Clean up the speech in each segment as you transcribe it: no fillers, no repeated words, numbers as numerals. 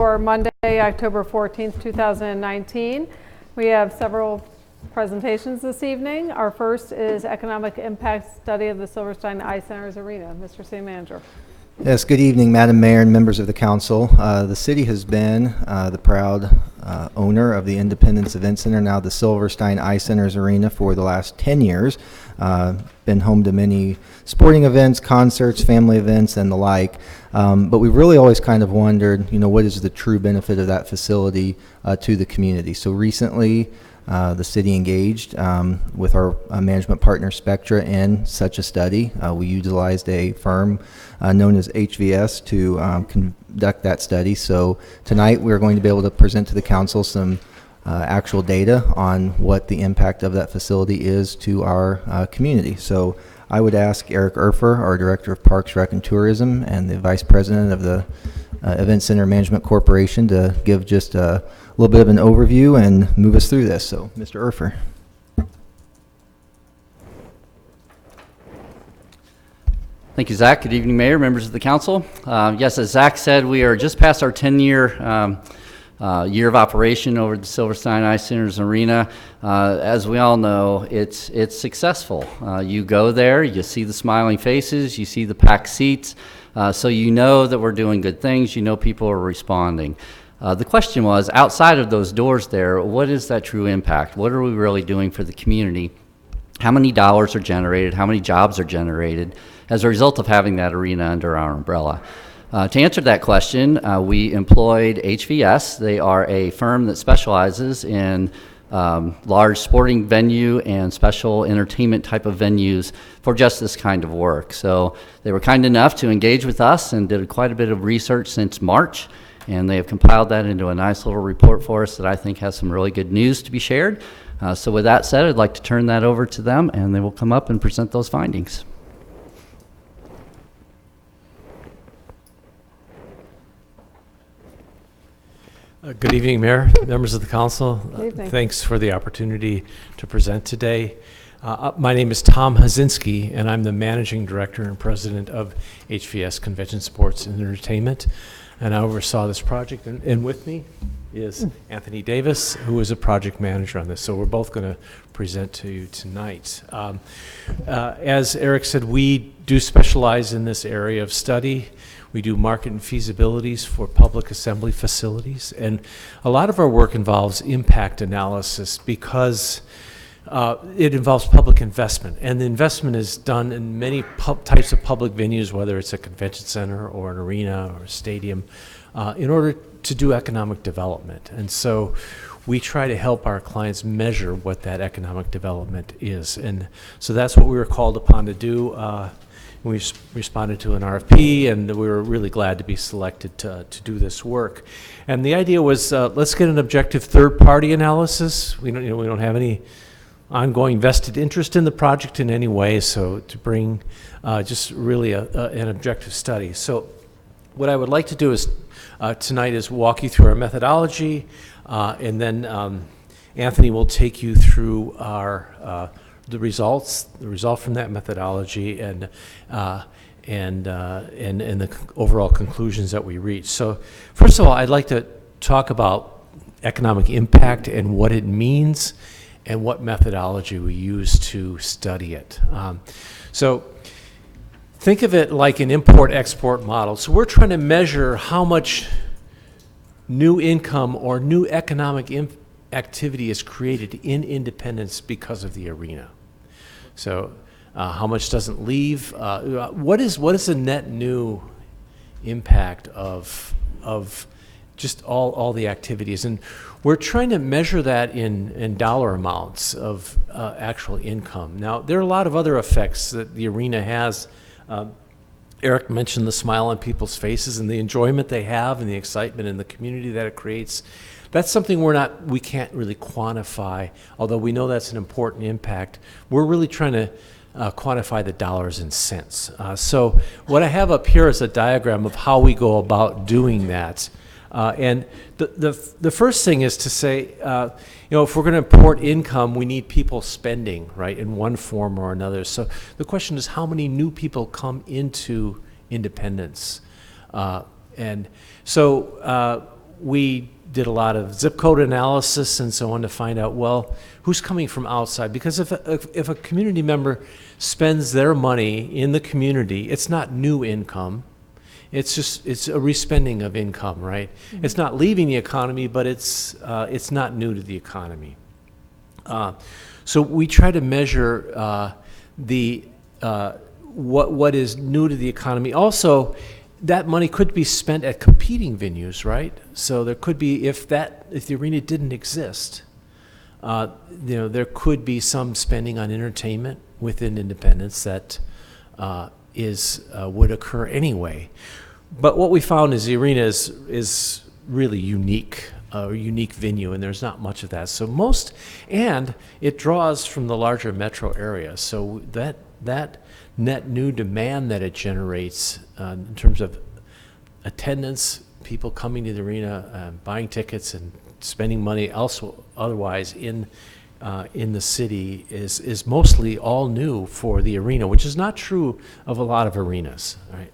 For Monday, October 14th, 2019. We have several presentations this evening. Our first is Economic Impact Study of the Silverstein Ice Centers Arena. Mr. City Manager. Yes, good evening, Madam Mayor and members of the council. The city has been the proud owner of the Independence Event Center, now the Silverstein Ice Centers Arena, for the last 10 years. Been home to many sporting events, concerts, family events, and the like. But we've really always kind of wondered, what is the true benefit of that facility to the community? So recently, the city engaged with our management partner Spectra in such a study. We utilized a firm known as HVS to conduct that study. So tonight we're going to be able to present to the council some actual data on what the impact of that facility is to our community. So I would ask Eric Erfer, our Director of Parks, Rec, and Tourism, and the Vice President of the Event Center Management Corporation, to give just a little bit of an overview and move us through this. So, Mr. Erfer. Thank you, Zach. Good evening, Mayor, members of the council. Yes, as Zach said, we are just past our 10-year year of operation over at the Silverstein Ice Centers Arena. As we all know, it's successful. You go there, you see the smiling faces, you see the packed seats, so you know that we're doing good things, you know people are responding. The question was, outside of those doors there, what is that true impact? What are we really doing for the community? How many dollars are generated? How many jobs are generated as a result of having that arena under our umbrella? To answer that question, we employed HVS. They are a firm that specializes in large sporting venue and special entertainment type of venues for just this kind of work. So they were kind enough to engage with us and did quite a bit of research since March, and they have compiled that into a nice little report for us that I think has some really good news to be shared. So with that said, I'd like to turn that over to them, and they will come up and present those findings. Good evening, Mayor, members of the council. Thanks for the opportunity to present today. My name is Tom Hazinski, and I'm the Managing Director and President of HVS Convention Sports and Entertainment, and I oversaw this project. And with me is Anthony Davis, who is a project manager on this. So we're both going to present to you tonight. As Eric said, we do specialize in this area of study. We do market and feasibilities for public assembly facilities, and a lot of our work involves impact analysis because it involves public investment, and the investment is done in many types of public venues, whether it's a convention center or an arena or a stadium, in order to do economic development. And so we try to help our clients measure what that economic development is, and so that's what we were called upon to do. We responded to an RFP, and we were really glad to be selected to do this work. And the idea was, let's get an objective third-party analysis. We don't have any ongoing vested interest in the project in any way, so to bring just really an objective study. So what I would like to do is tonight is walk you through our methodology, and then Anthony will take you through our the result from that methodology, and the overall conclusions that we reach. So first of all, I'd like to talk about economic impact and what it means and what methodology we use to study it. So think of it like an import-export model. So we're trying to measure how much new income or new economic activity is created in Independence because of the arena. So how much doesn't leave? What is the net new impact of just all the activities? And we're trying to measure that in dollar amounts of actual income. Now, there are a lot of other effects that the arena has. Eric mentioned the smile on people's faces and the enjoyment they have and the excitement in the community that it creates. That's something we can't really quantify, although we know that's an important impact. We're really trying to quantify the dollars and cents. So what I have up here is a diagram of how we go about doing that. And the first thing is to say, if we're going to import income, we need people spending, right, in one form or another. So the question is, how many new people come into Independence? And so we did a lot of zip code analysis and so on to find out, well, who's coming from outside? Because if a community member spends their money in the community, it's not new income. It's a respending of income, right? Mm-hmm. It's not leaving the economy, but it's not new to the economy. So we try to measure what is new to the economy. Also, that money could be spent at competing venues, right? So there could be, if the arena didn't exist, there could be some spending on entertainment within Independence that would occur anyway. But what we found is the arena is really unique, a unique venue, and there's not much of that. So and it draws from the larger metro area. So that net new demand that it generates in terms of attendance, people coming to the arena, buying tickets and spending money otherwise in the city is mostly all new for the arena, which is not true of a lot of arenas, right?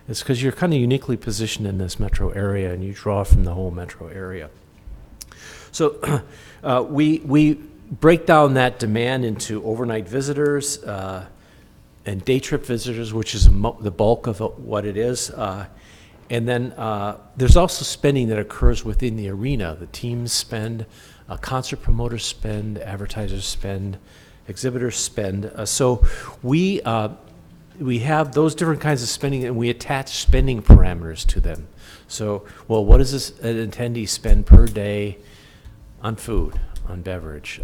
It's because you're kind of uniquely positioned in this metro area and you draw from the whole metro area. So we break down that demand into overnight visitors and day trip visitors, which is the bulk of what it is. And then there's also spending that occurs within the arena. The teams spend, concert promoters spend, advertisers spend, exhibitors spend. So we have those different kinds of spending, and we attach spending parameters to them. So, well, what does an attendee spend per day on food, on beverage,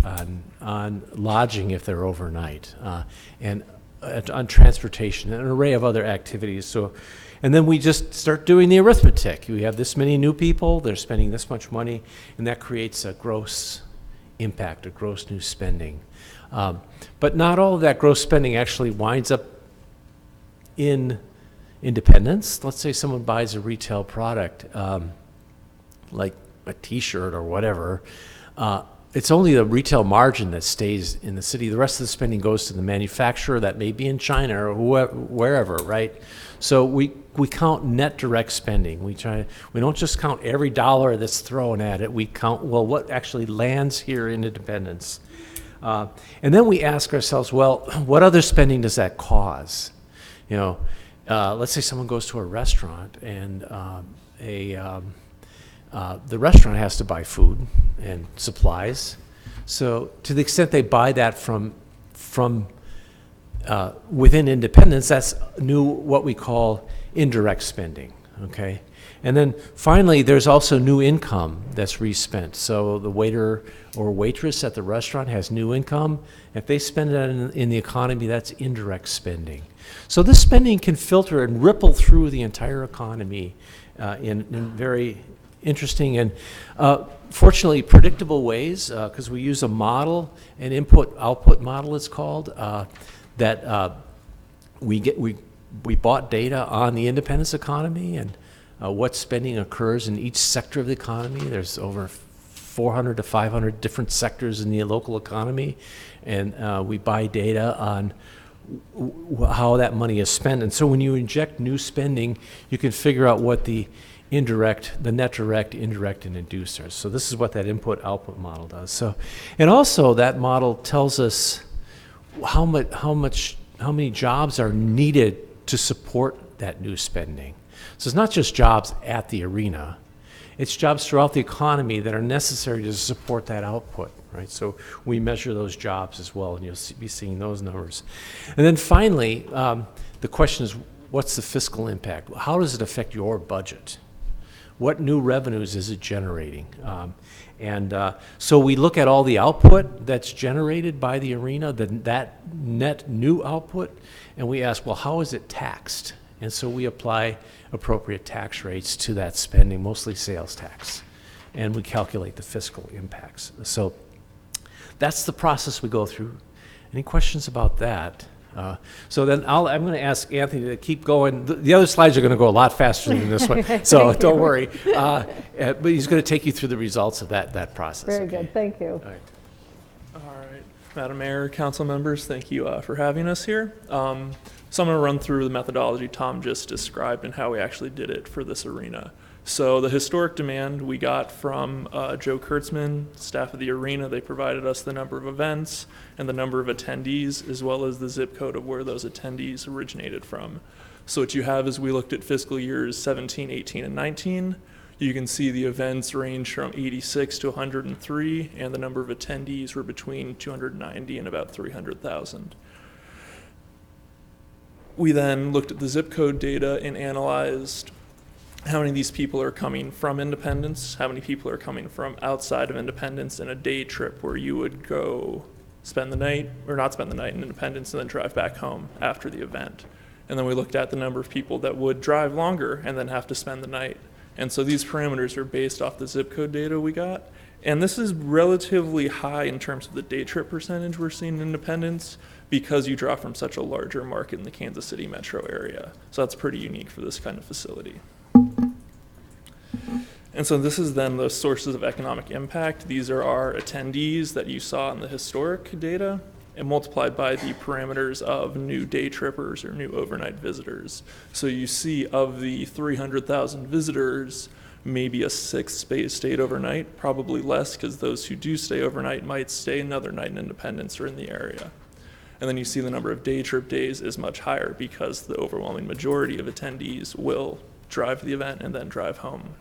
on lodging if they're overnight, and on transportation, and an array of other activities. So, and then we just start doing the arithmetic. We have this many new people, they're spending this much money, and that creates a gross impact, a gross new spending. But not all of that gross spending actually winds up in Independence. Let's say someone buys a retail product, like a t-shirt or whatever. It's only the retail margin that stays in the city. The rest of the spending goes to the manufacturer that may be in China or wherever, right? So we count net direct spending. We don't just count every dollar that's thrown at it. We count, well, what actually lands here in Independence. And then we ask ourselves, well, what other spending does that cause? Let's say someone goes to a restaurant and the restaurant has to buy food and supplies. So to the extent they buy that from within Independence, that's what we call indirect spending, okay? And then finally, there's also new income that's respent. So the waiter or waitress at the restaurant has new income. If they spend it in the economy, that's indirect spending. So this spending can filter and ripple through the entire economy in very interesting and fortunately predictable ways, because we use a model, an input-output model it's called, that we bought data on the Independence economy and what spending occurs in each sector of the economy. There's over 400 to 500 different sectors in the local economy, and we buy data on how that money is spent. And so when you inject new spending, you can figure out what the indirect, the net direct, indirect, and inducers. So this is what that input-output model does. So, and also that model tells us how many jobs are needed to support that new spending. So it's not just jobs at the arena, it's jobs throughout the economy that are necessary to support that output, right? So we measure those jobs as well, and you'll be seeing those numbers. And then finally, the question is, what's the fiscal impact? How does it affect your budget? What new revenues is it generating? So we look at all the output that's generated by the arena, that net new output, and we ask, well, how is it taxed? And so we apply appropriate tax rates to that spending, mostly sales tax, and we calculate the fiscal impacts. So that's the process we go through. Any questions about that? So then I'm going to ask Anthony to keep going. The other slides are going to go a lot faster than this one, so don't worry. But he's going to take you through the results of that process. Very good, thank you. All right, Madam Mayor, council members, thank you for having us here. So I'm going to run through the methodology Tom just described and how we actually did it for this arena. So the historic demand we got from Joe Kurtzman, staff of the arena. They provided us the number of events and the number of attendees, as well as the zip code of where those attendees originated from. So what you have is we looked at fiscal years 17, 18, and 19. You can see the events range from 86 to 103, and the number of attendees were between 290 and about 300,000. We then looked at the zip code data and analyzed how many of these people are coming from Independence, how many people are coming from outside of Independence in a day trip where you would go spend the night, or not spend the night in Independence and then drive back home after the event. And then we looked at the number of people that would drive longer and then have to spend the night. And so these parameters are based off the zip code data we got. And this is relatively high in terms of the day trip percentage we're seeing in Independence, because you draw from such a larger market in the Kansas City metro area. So that's pretty unique for this kind of facility. And so this is then the sources of economic impact. These are our attendees that you saw in the historic data, and multiplied by the parameters of new day trippers or new overnight visitors. So you see, of the 300,000 visitors, maybe a sixth stayed overnight, probably less, because those who do stay overnight might stay another night in Independence or in the area. And then you see the number of day trip days is much higher, because the overwhelming majority of attendees will drive to the event and then drive home.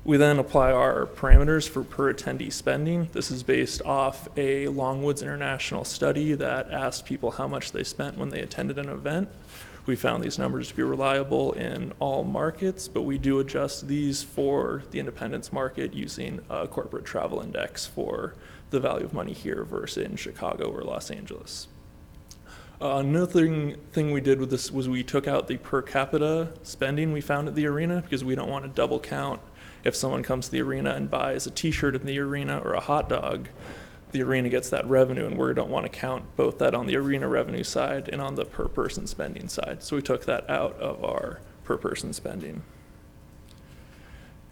We then apply our parameters for per attendee spending. This is based off a Longwoods International study that asked people how much they spent when they attended an event. We found these numbers to be reliable in all markets, but we do adjust these for the Independence market using a corporate travel index for the value of money here versus in Chicago or Los Angeles. Another thing we did with this was we took out the per capita spending we found at the arena, because we don't want to double count. If someone comes to the arena and buys a t-shirt in the arena or a hot dog, the arena gets that revenue, and we don't want to count both that on the arena revenue side and on the per person spending side. So we took that out of our per person spending.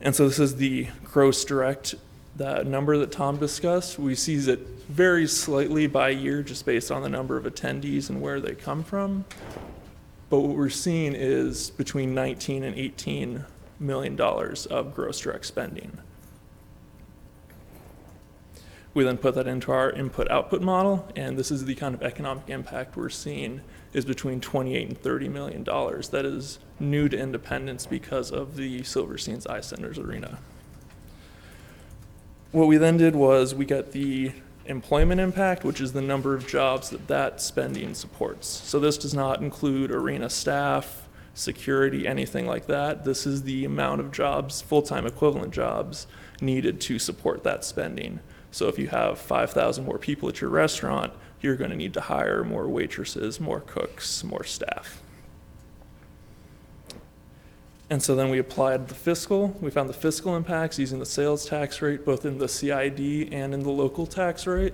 And so this is the gross direct, that number that Tom discussed. We see that varies slightly by year just based on the number of attendees and where they come from. But what we're seeing is between 19 and 18 $1 million of gross direct spending. We then put that into our input-output model, and this is the kind of economic impact we're seeing is between $28 and $30 million. That is new to Independence because of the Silverstein's Ice Centers Arena. What we then did was we got the employment impact, which is the number of jobs that spending supports. So this does not include arena staff, security, anything like that. This is the amount of jobs, full-time equivalent jobs, needed to support that spending. So if you have 5,000 more people at your restaurant, you're going to need to hire more waitresses, more cooks, more staff. And so then we applied the fiscal. We found the fiscal impacts using the sales tax rate, both in the CID and in the local tax rate,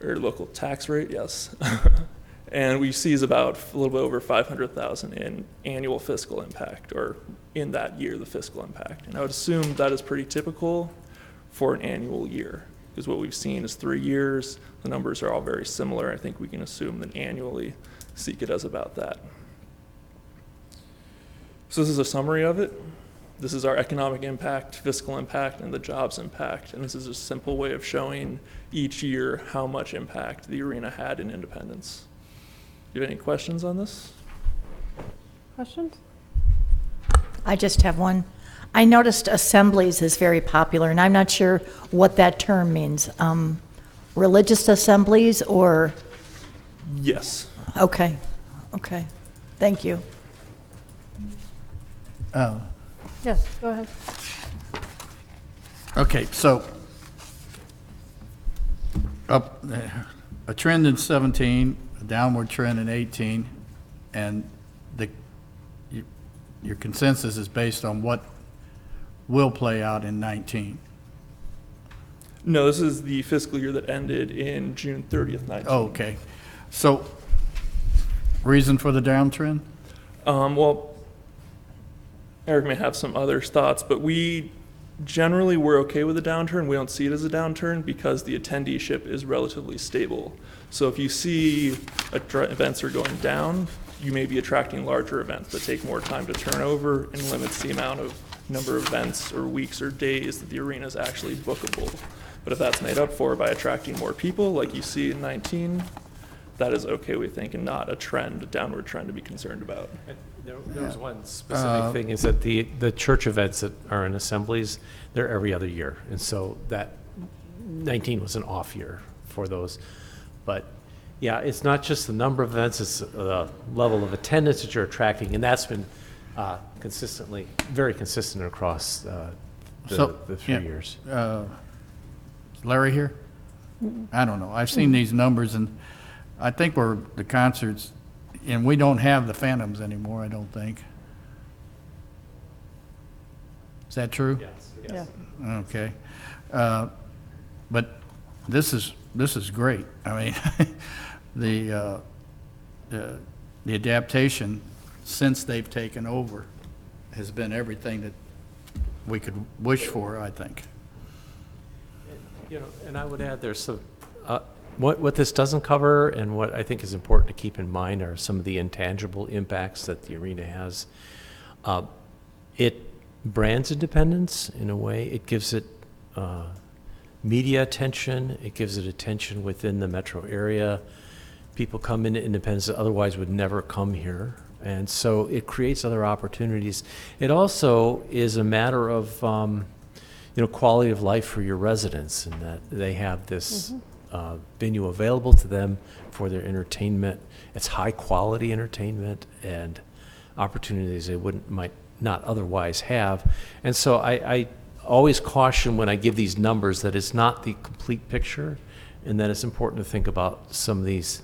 or local tax rate, yes. And we see is about a little bit over 500,000 in annual fiscal impact, or in that year, the fiscal impact. And I would assume that is pretty typical for an annual year, because what we've seen is 3 years. The numbers are all very similar. I think we can assume that annually SECA does about that. So this is a summary of it. This is our economic impact, fiscal impact, and the jobs impact. And this is a simple way of showing each year how much impact the arena had in Independence. Do you have any questions on this? Questions? I just have one. I noticed assemblies is very popular, and I'm not sure what that term means. Religious assemblies or? Yes. Okay. Thank you. Yes, go ahead. Okay, so up a trend in 17, a downward trend in 18, and your consensus is based on what will play out in 19. No, this is the fiscal year that ended in June 30th, 19. Oh, okay. So, reason for the downtrend? Well, Eric may have some other thoughts, but we're okay with a downturn. We don't see it as a downturn because the attendeeship is relatively stable. So if you see events are going down, you may be attracting larger events that take more time to turn over and limits the number of events or weeks or days that the arena is actually bookable. But if that's made up for by attracting more people, like you see in 19, that is okay, we think, and not a downward trend to be concerned about. There was one specific thing, is that the church events that are in assemblies, they're every other year. And so that 19 was an off year for those. But yeah, it's not just the number of events, it's the level of attendance that you're attracting. And that's been very consistent across the 3 years. Larry here? I don't know. I've seen these numbers, and I think the concerts, and we don't have the Phantoms anymore, I don't think. Is that true? Yes. Okay. But this is great. I mean, the adaptation since they've taken over has been everything that we could wish for, I think. You know, and I would add, there's some, what this doesn't cover, and what I think is important to keep in mind, are some of the intangible impacts that the arena has. It brands independence in a way. It gives it media attention. It gives it attention within the metro area. People come into Independence that otherwise would never come here. And so it creates other opportunities. It also is a matter of quality of life for your residents, and that they have this venue available to them for their entertainment. It's high quality entertainment and opportunities they might not otherwise have. And so I always caution when I give these numbers that it's not the complete picture, and that it's important to think about some of these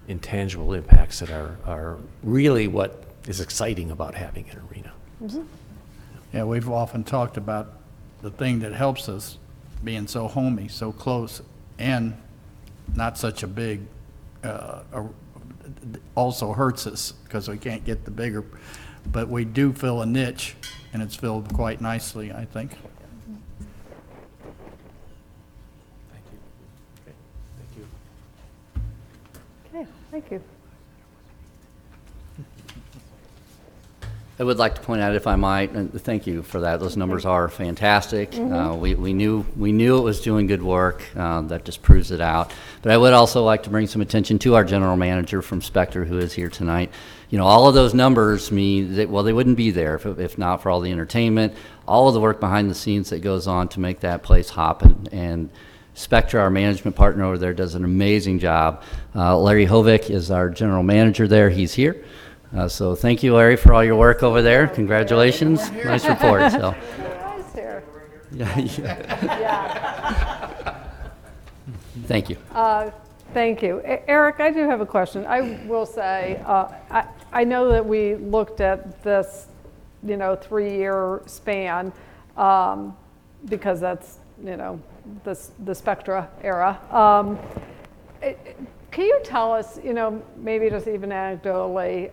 intangible impacts that are really what is exciting about having an arena. Mm-hmm. Yeah, we've often talked about the thing that helps us being so homey, so close, and not such a big, also hurts us because we can't get the bigger, but we do fill a niche, and it's filled quite nicely, I think. Thank you. Okay. Thank you. Okay, thank you. I would like to point out, if I might, and thank you for that. Those numbers are fantastic. We knew it was doing good work. That just proves it out. But I would also like to bring some attention to our general manager from Spectre, who is here tonight. You know, all of those numbers mean that, well, they wouldn't be there if not for all the entertainment, all of the work behind the scenes that goes on to make that place hopping. And Spectre, our management partner over there, does an amazing job. Larry Hovick is our general manager there. He's here. So thank you, Larry, for all your work over there. Congratulations. Nice report. So. Nice here. Yeah. Thank you. Thank you. Eric, I do have a question. I will say, I know that we looked at this, 3-year span, because that's, the Spectra era. Can you tell us, maybe just even anecdotally,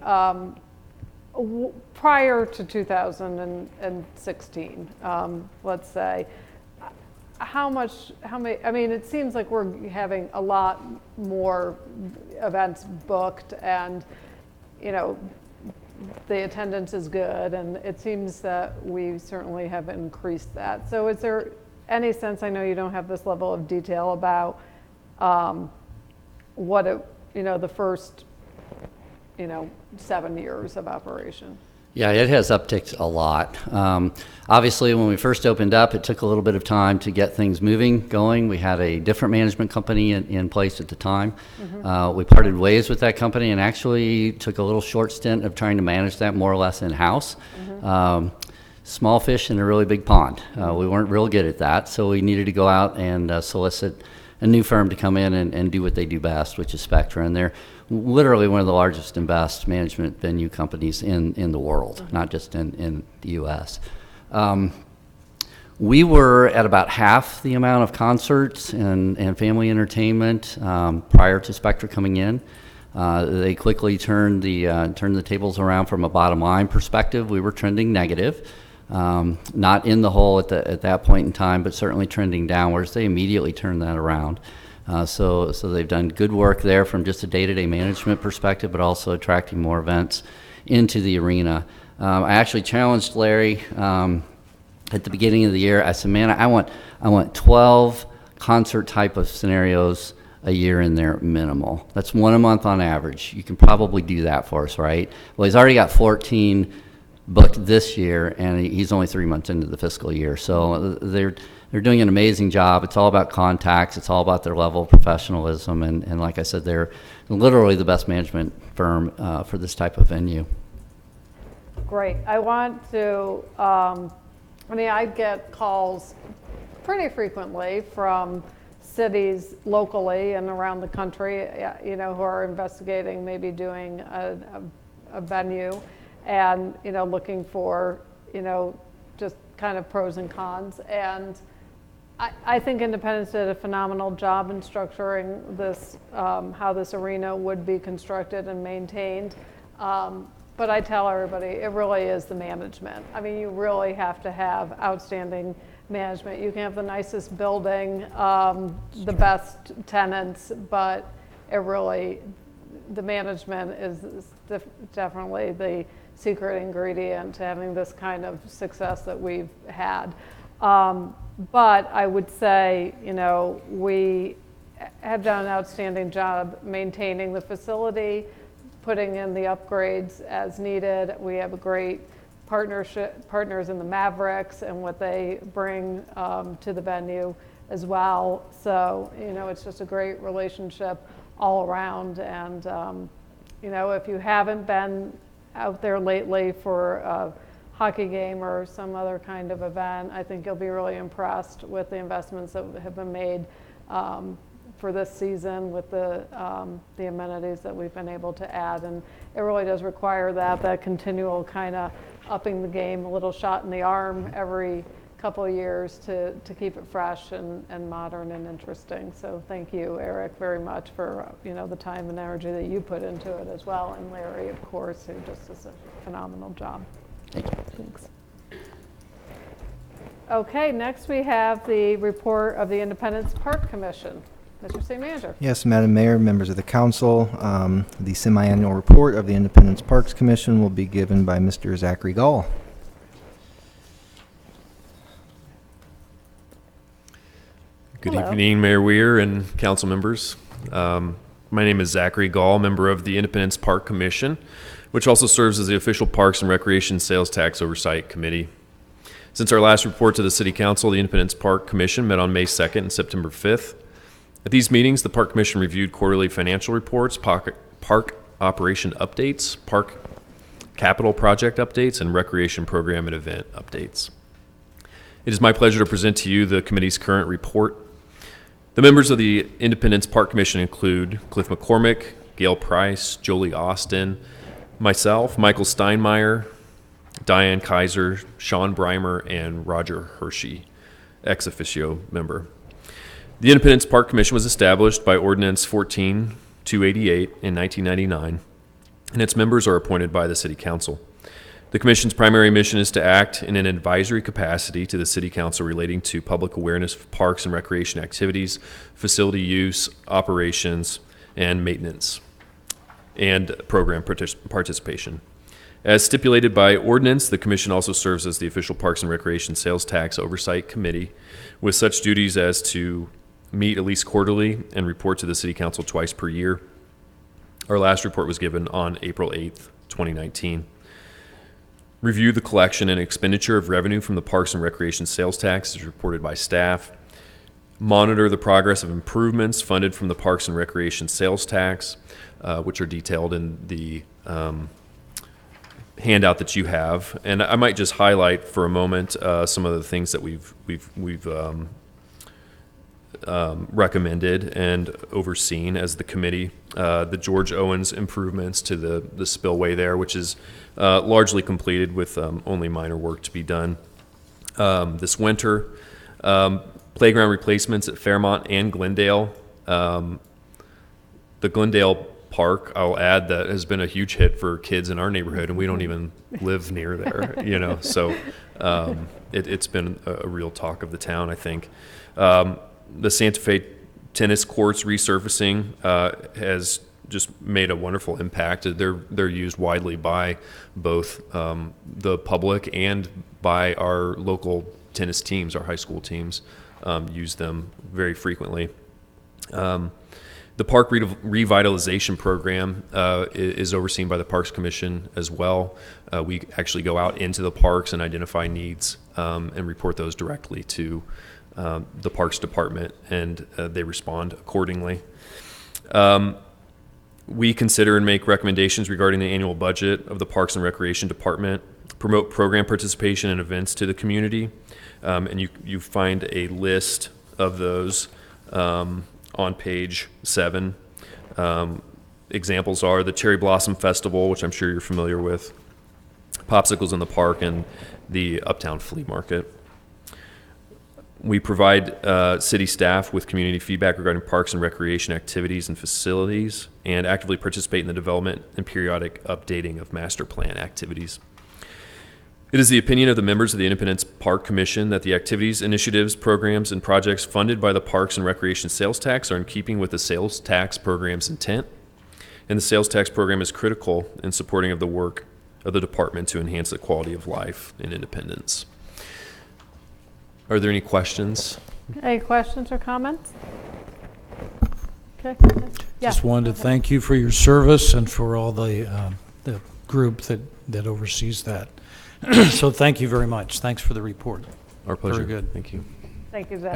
prior to 2016, let's say, how many, I mean, it seems like we're having a lot more events booked, and, the attendance is good, and it seems that we certainly have increased that. So is there any sense, I know you don't have this level of detail about what the first 7 years of operation? Yeah, it has upticked a lot. Obviously, when we first opened up, it took a little bit of time to get things going. We had a different management company in place at the time. We parted ways with that company and actually took a little short stint of trying to manage that more or less in-house. Small fish in a really big pond. We weren't real good at that, so we needed to go out and solicit a new firm to come in and do what they do best, which is Spectra. And they're literally one of the largest and best management venue companies in the world, not just in the U.S. We were at about half the amount of concerts and family entertainment prior to Spectra coming in. They quickly turned the tables around from a bottom line perspective. We were trending negative. Not in the hole at that point in time, but certainly trending downwards. They immediately turned that around. So they've done good work there from just a day-to-day management perspective, but also attracting more events into the arena. I actually challenged Larry at the beginning of the year. I said, man, I want 12 concert type of scenarios a year in there minimal. That's one a month on average. You can probably do that for us, right? Well, he's already got 14 booked this year, and he's only 3 months into the fiscal year. So they're doing an amazing job. It's all about contacts. It's all about their level of professionalism. And like I said, they're literally the best management firm for this type of venue. Great. I want to, I get calls pretty frequently from cities locally and around the country, who are investigating maybe doing a venue and, looking for, just kind of pros and cons. And I think Independence did a phenomenal job in structuring this, how this arena would be constructed and maintained. But I tell everybody, it really is the management. I mean, you really have to have outstanding management. You can have the nicest building, the best tenants, but the management is definitely the secret ingredient to having this kind of success that we've had. But I would say, we have done an outstanding job maintaining the facility, putting in the upgrades as needed. We have a great partners in the Mavericks and what they bring to the venue as well. So, it's just a great relationship all around. And, if you haven't been out there lately for a hockey game or some other kind of event, I think you'll be really impressed with the investments that have been made for this season with the amenities that we've been able to add. And it really does require that continual kind of upping the game, a little shot in the arm every couple of years to keep it fresh and modern and interesting. So thank you, Eric, very much for the time and energy that you put into it as well. And Larry, of course, who just does a phenomenal job. Thank you. Thanks. Okay, next we have the report of the Independence Park Commission. Mr. City Manager. Yes, Madam Mayor, members of the council, the semi-annual report of the Independence Parks Commission will be given by Mr. Zachary Gall. Good Hello. evening, Mayor Weir and council members. My name is Zachary Gall, member of the Independence Park Commission, which also serves as the official Parks and Recreation Sales Tax Oversight Committee. Since our last report to the City Council, the Independence Park Commission met on May 2nd and September 5th. At these meetings, the Park Commission reviewed quarterly financial reports, park operation updates, park capital project updates, and recreation program and event updates. It is my pleasure to present to you the committee's current report. The members of the Independence Park Commission include Cliff McCormick, Gail Price, Jolie Austin, myself, Michael Steinmeier, Diane Kaiser, Sean Breimer, and Roger Hershey, ex officio member. The Independence Park Commission was established by Ordinance 14-288 in 1999, and its members are appointed by the City Council. The Commission's primary mission is to act in an advisory capacity to the City Council relating to public awareness of parks and recreation activities, facility use, operations, and maintenance, and program participation. As stipulated by ordinance, the Commission also serves as the official Parks and Recreation Sales Tax Oversight Committee, with such duties as to meet at least quarterly and report to the City Council twice per year. Our last report was given on April 8th, 2019. Review the collection and expenditure of revenue from the Parks and Recreation Sales Tax as reported by staff. Monitor the progress of improvements funded from the Parks and Recreation Sales Tax, which are detailed in the handout that you have. And I might just highlight for a moment some of the things that we've recommended and overseen as the committee. The George Owens improvements to the spillway there, which is largely completed with only minor work to be done this winter. Playground replacements at Fairmont and Glendale. The Glendale Park, I'll add, that has been a huge hit for kids in our neighborhood, and we don't even live near there, so it's been a real talk of the town, I think. The Santa Fe Tennis courts resurfacing has just made a wonderful impact. They're used widely by both the public and by our local tennis teams. Our high school teams use them very frequently. The park revitalization program is overseen by the Parks Commission as well. We actually go out into the parks and identify needs and report those directly to the Parks Department, and they respond accordingly. We consider and make recommendations regarding the annual budget of the Parks and Recreation Department, promote program participation and events to the community, and you find a list of those on page 7. Examples are the Cherry Blossom Festival, which I'm sure you're familiar with, Popsicles in the Park, and the Uptown Flea Market. We provide city staff with community feedback regarding parks and recreation activities and facilities, and actively participate in the development and periodic updating of master plan activities. It is the opinion of the members of the Independence Park Commission that the activities, initiatives, programs, and projects funded by the Parks and Recreation sales tax are in keeping with the sales tax program's intent, and the sales tax program is critical in supporting of the work of the department to enhance the quality of life in Independence. Are there any questions? Any questions or comments? Okay. Yeah. Just wanted to thank you for your service and for all the group that oversees that. So thank you very much. Thanks for the report. Our pleasure. Very good. Thank you. Thank you, Zach.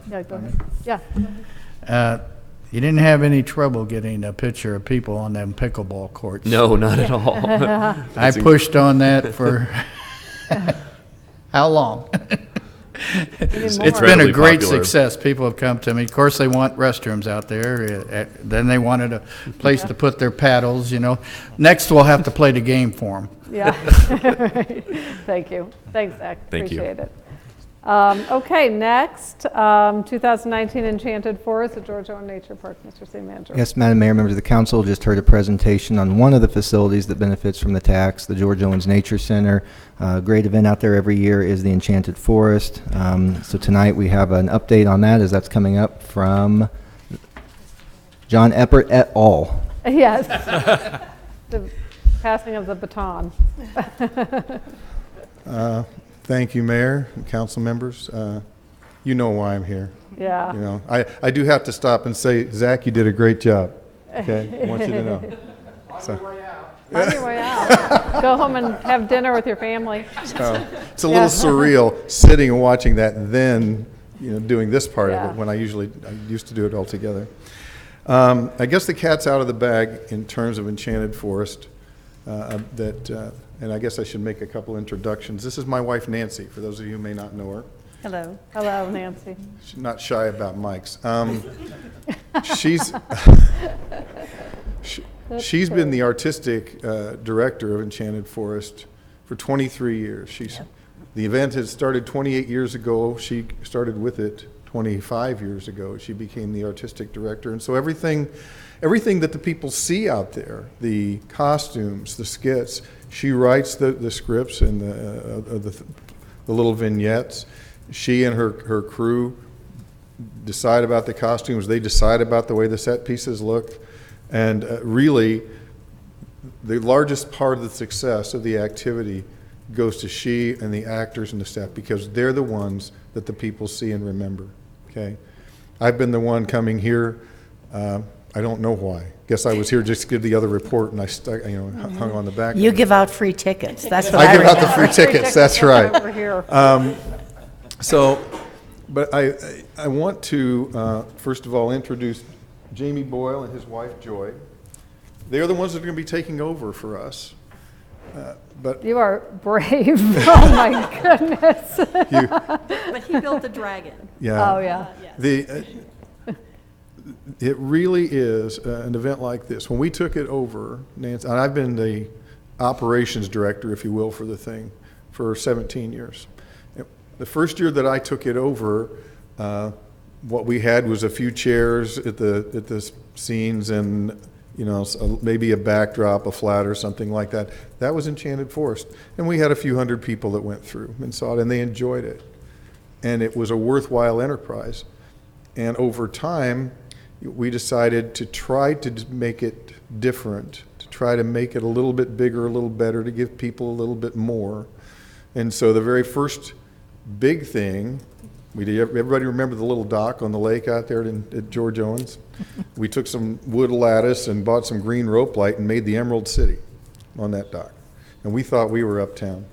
Yeah, go ahead. Yeah. You didn't have any trouble getting a picture of people on them pickleball courts? No, not at all. I pushed on that for how long? It's been a Incredibly great popular. success. People have come to me. Of course, they want restrooms out there. Then they wanted a place to put their paddles, you know. Next, we'll have to play the game for them. Yeah. Thank you. Thanks, Zach. Thank you. Appreciate it. Okay, next, 2019 Enchanted Forest at Georgia Nature Park. Mr. City Manager. Yes, Madam Mayor, members of the council, just heard a presentation on one of the facilities that benefits from the tax, the George Owens Nature Center. Great event out there every year is the Enchanted Forest. So tonight we have an update on that as that's coming up from John Eppert et al. Yes. The passing of the baton. Thank you, Mayor and council members. You know why I'm here. Yeah. You know, I do have to stop and say, Zach, you did a great job. Okay, I want you to know. So, On your way out. Go home and have dinner with your family. so it's a little surreal sitting and watching that, then doing this part of it when I used to do it all together. I guess the cat's out of the bag in terms of Enchanted Forest. And I guess I should make a couple introductions. This is my wife, Nancy, for those of you who may not know her. Hello. Hello, Nancy. She's not shy about mics. She's been the artistic director of Enchanted Forest for 23 years. The event has started 28 years ago. She started with it 25 years ago. She became the artistic director. And so everything that the people see out there, the costumes, the skits, she writes the scripts and the little vignettes. She and her crew decide about the costumes. They decide about the way the set pieces look. And really, the largest part of the success of the activity goes to she and the actors and the staff, because they're the ones that the people see and remember. Okay, I've been the one coming here. I don't know why. Guess I was here just to give the other report, and I hung on the back. You give out free tickets. That's what I give out remember. the free tickets. That's right. Over here. But I want to first of all introduce Jamie Boyle and his wife Joy. They're the ones that are going to be taking over for us. But You are brave. Oh, my goodness. But he built the dragon. yeah. Oh, yeah. It really is an event like this. When we took it over, Nancy, and I've been the operations director, if you will, for the thing for 17 years. The first year that I took it over, what we had was a few chairs at the scenes and maybe a backdrop, a flat or something like that. That was Enchanted Forest. And we had a few hundred people that went through and saw it, and they enjoyed it. And it was a worthwhile enterprise. And over time, we decided to try to make it different, to try to make it a little bit bigger, a little better, to give people a little bit more. And so the very first big thing, everybody remember the little dock on the lake out there at George Owens? We took some wood lattice and bought some green rope light and made the Emerald City on that dock. And we thought we were uptown.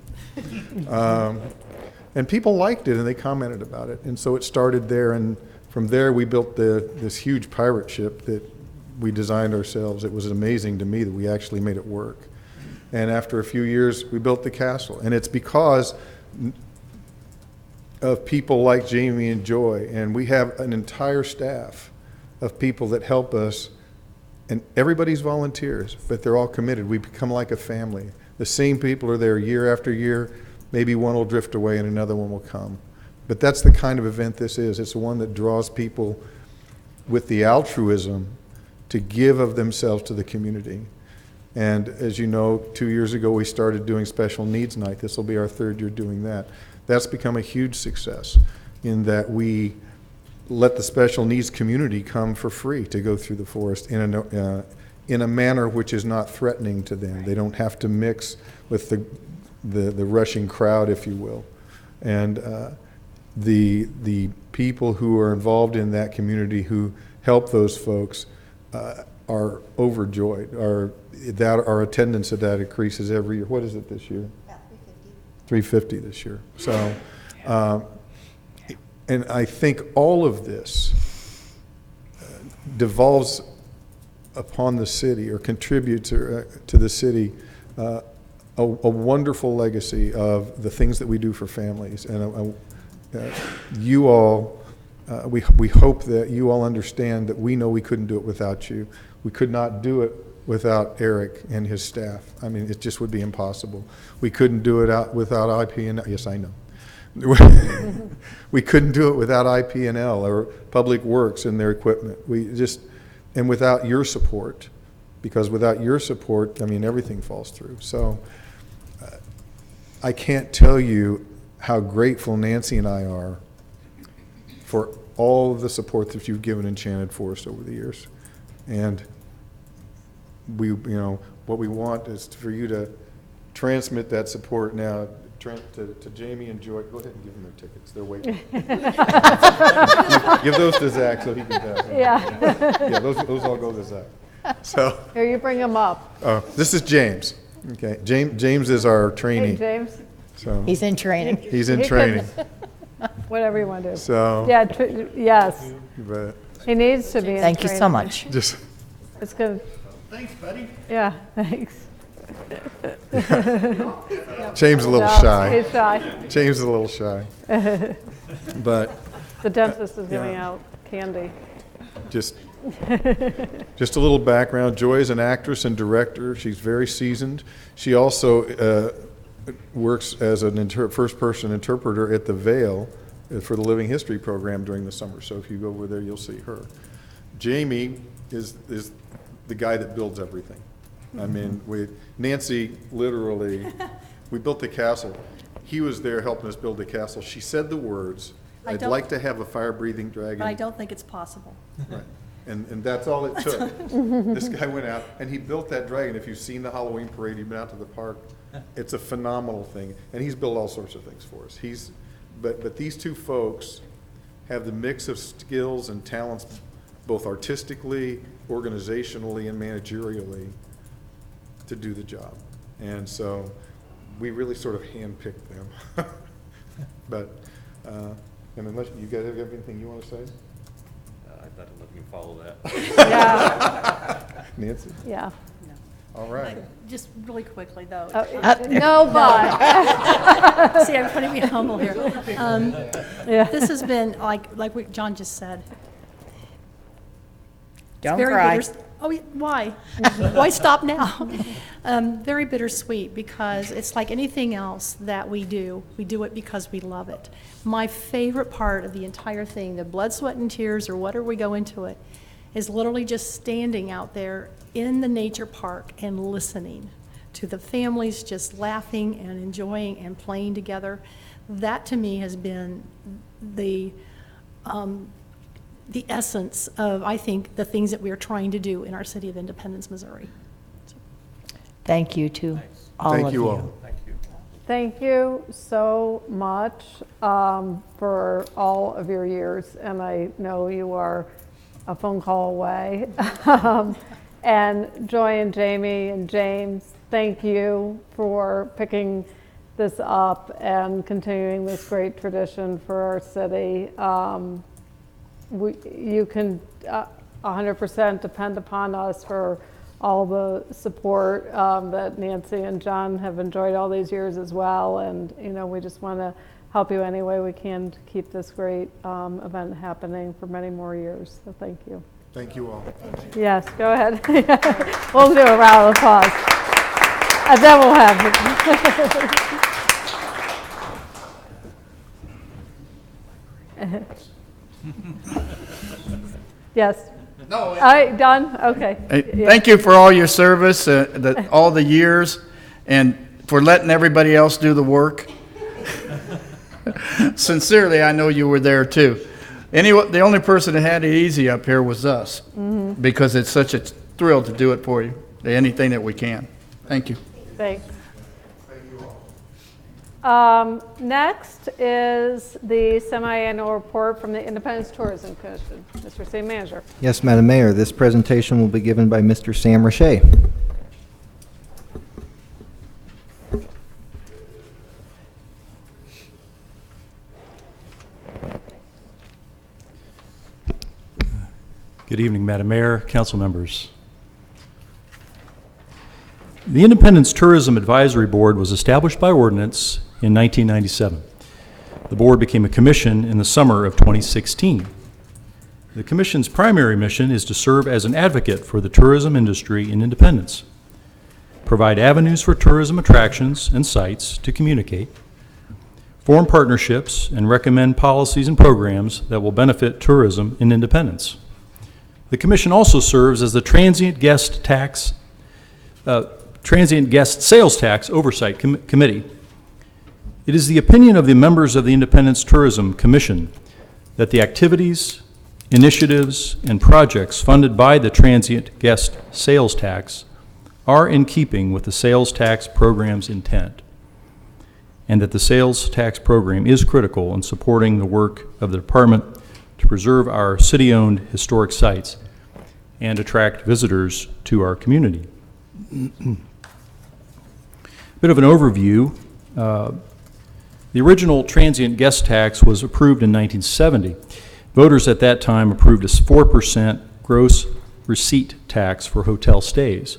And people liked it and they commented about it. And so it started there, and from there we built this huge pirate ship that we designed ourselves. It was amazing to me that we actually made it work. And after a few years, we built the castle. And it's because of people like Jamie and Joy, and we have an entire staff of people that help us, and everybody's volunteers, but they're all committed. We become like a family. The same people are there year after year. Maybe one will drift away and another one will come. But that's the kind of event this is. It's the one that draws people with the altruism to give of themselves to the community. And as you know, 2 years ago we started doing Special Needs Night. This will be our third year doing that. That's become a huge success in that we let the special needs community come for free to go through the forest in a manner which is not threatening to them. They don't have to mix with the rushing crowd, if you will. And the people who are involved in that community who help those folks are overjoyed. Our attendance at that increases every year. What is it this year? About 350 this year. So, and I think all of this devolves upon the city or contributes to the city a wonderful legacy of the things that we do for families. And you all, we hope that you all understand that we know we couldn't do it without you. We could not do it without Eric and his staff. I mean, it just would be impossible. We couldn't do it without IP&L. Yes, I know. We couldn't do it without IP&L or Public Works and their equipment. And without your support, because without your support, I mean, everything falls through. So I can't tell you how grateful Nancy and I are for all of the support that you've given Enchanted Forest over the years. And what we want is for you to transmit that support now to Jamie and Joy. Go ahead and give them their tickets. They're waiting. Give those to Zach so he can pass them. Yeah, those all go to Zach. So Here, you bring them up. this is James. Okay, James is our trainee. Hey, James, So He's in training. he's in He training. whatever you want to do. So Yeah, yes, but he needs to be in Thank you so training. much. just It's good. Thanks, buddy. Yeah, thanks. James is a little No, shy. He's shy. James is a little shy. But The dentist is giving out candy. just a little background. Joy is an actress and director. She's very seasoned. She also works as an first-person interpreter at the Vale for the Living History program during the summer. So if you go over there, you'll see her. Jamie is the guy that builds everything. I mean, Nancy literally, we built the castle. He was there helping us build the castle. She said the words, I'd like to have a fire-breathing dragon. But I don't think it's possible. Right. And that's all it took. This guy went out and he built that dragon. If you've seen the Halloween parade, you've been out to the park, it's a phenomenal thing. And he's built all sorts of things for us. But these two folks have the mix of skills and talents, both artistically, organizationally, and managerially, to do the job. And so we really sort of handpicked them. But, and unless you guys have anything you want to say? I thought I'd let you follow that. Yeah, Nancy? yeah. All right. Just really quickly, though. No, but. See, I'm trying to be humble here. Yeah. This has been, like what John just said. Don't very cry. Why? Why stop now? Very bittersweet, because it's like anything else that we do it because we love it. My favorite part of the entire thing, the blood, sweat, and tears, or whatever we go into it, is literally just standing out there in the nature park and listening to the families just laughing and enjoying and playing together. That to me has been the the essence of, I think, the things that we are trying to do in our city of Independence, Missouri. Thank you to all of you. Thank you all. Thank you so much for all of your years, and I know you are a phone call away. And Joy and Jamie and James, thank you for picking this up and continuing this great tradition for our city. You can 100% depend upon us for all the support that Nancy and John have enjoyed all these years as well. And, you know, we just want to help you any way we can to keep this great event happening for many more years. So thank you. Thank you all. Yes, go ahead. We'll do a round of applause. And then we'll have Yes. No. All right, done? Okay. Yeah. Thank you for all your service, all the years, and for letting everybody else do the work. Sincerely, I know you were there too. Anyway, the only person that had it easy up here was us, because it's such a thrill to do it for you, anything that we can. Thank you. Thanks. Next is the semi-annual report from the Independence Tourism Commission. Mr. City Manager. Yes, Madam Mayor, this presentation will be given by Mr. Sam Richey. Good evening, Madam Mayor, council members. The Independence Tourism Advisory Board was established by ordinance in 1997. The board became a commission in the summer of 2016. The commission's primary mission is to serve as an advocate for the tourism industry in Independence, provide avenues for tourism attractions and sites to communicate, form partnerships, and recommend policies and programs that will benefit tourism in Independence. The commission also serves as the Transient Guest Sales Tax Oversight Committee. It is the opinion of the members of the Independence Tourism Commission that the activities, initiatives, and projects funded by the Transient Guest Sales Tax are in keeping with the sales tax program's intent, and that the sales tax program is critical in supporting the work of the department to preserve our city-owned historic sites and attract visitors to our community. Bit of an overview. The original transient guest tax was approved in 1970. Voters at that time approved a 4% gross receipt tax for hotel stays.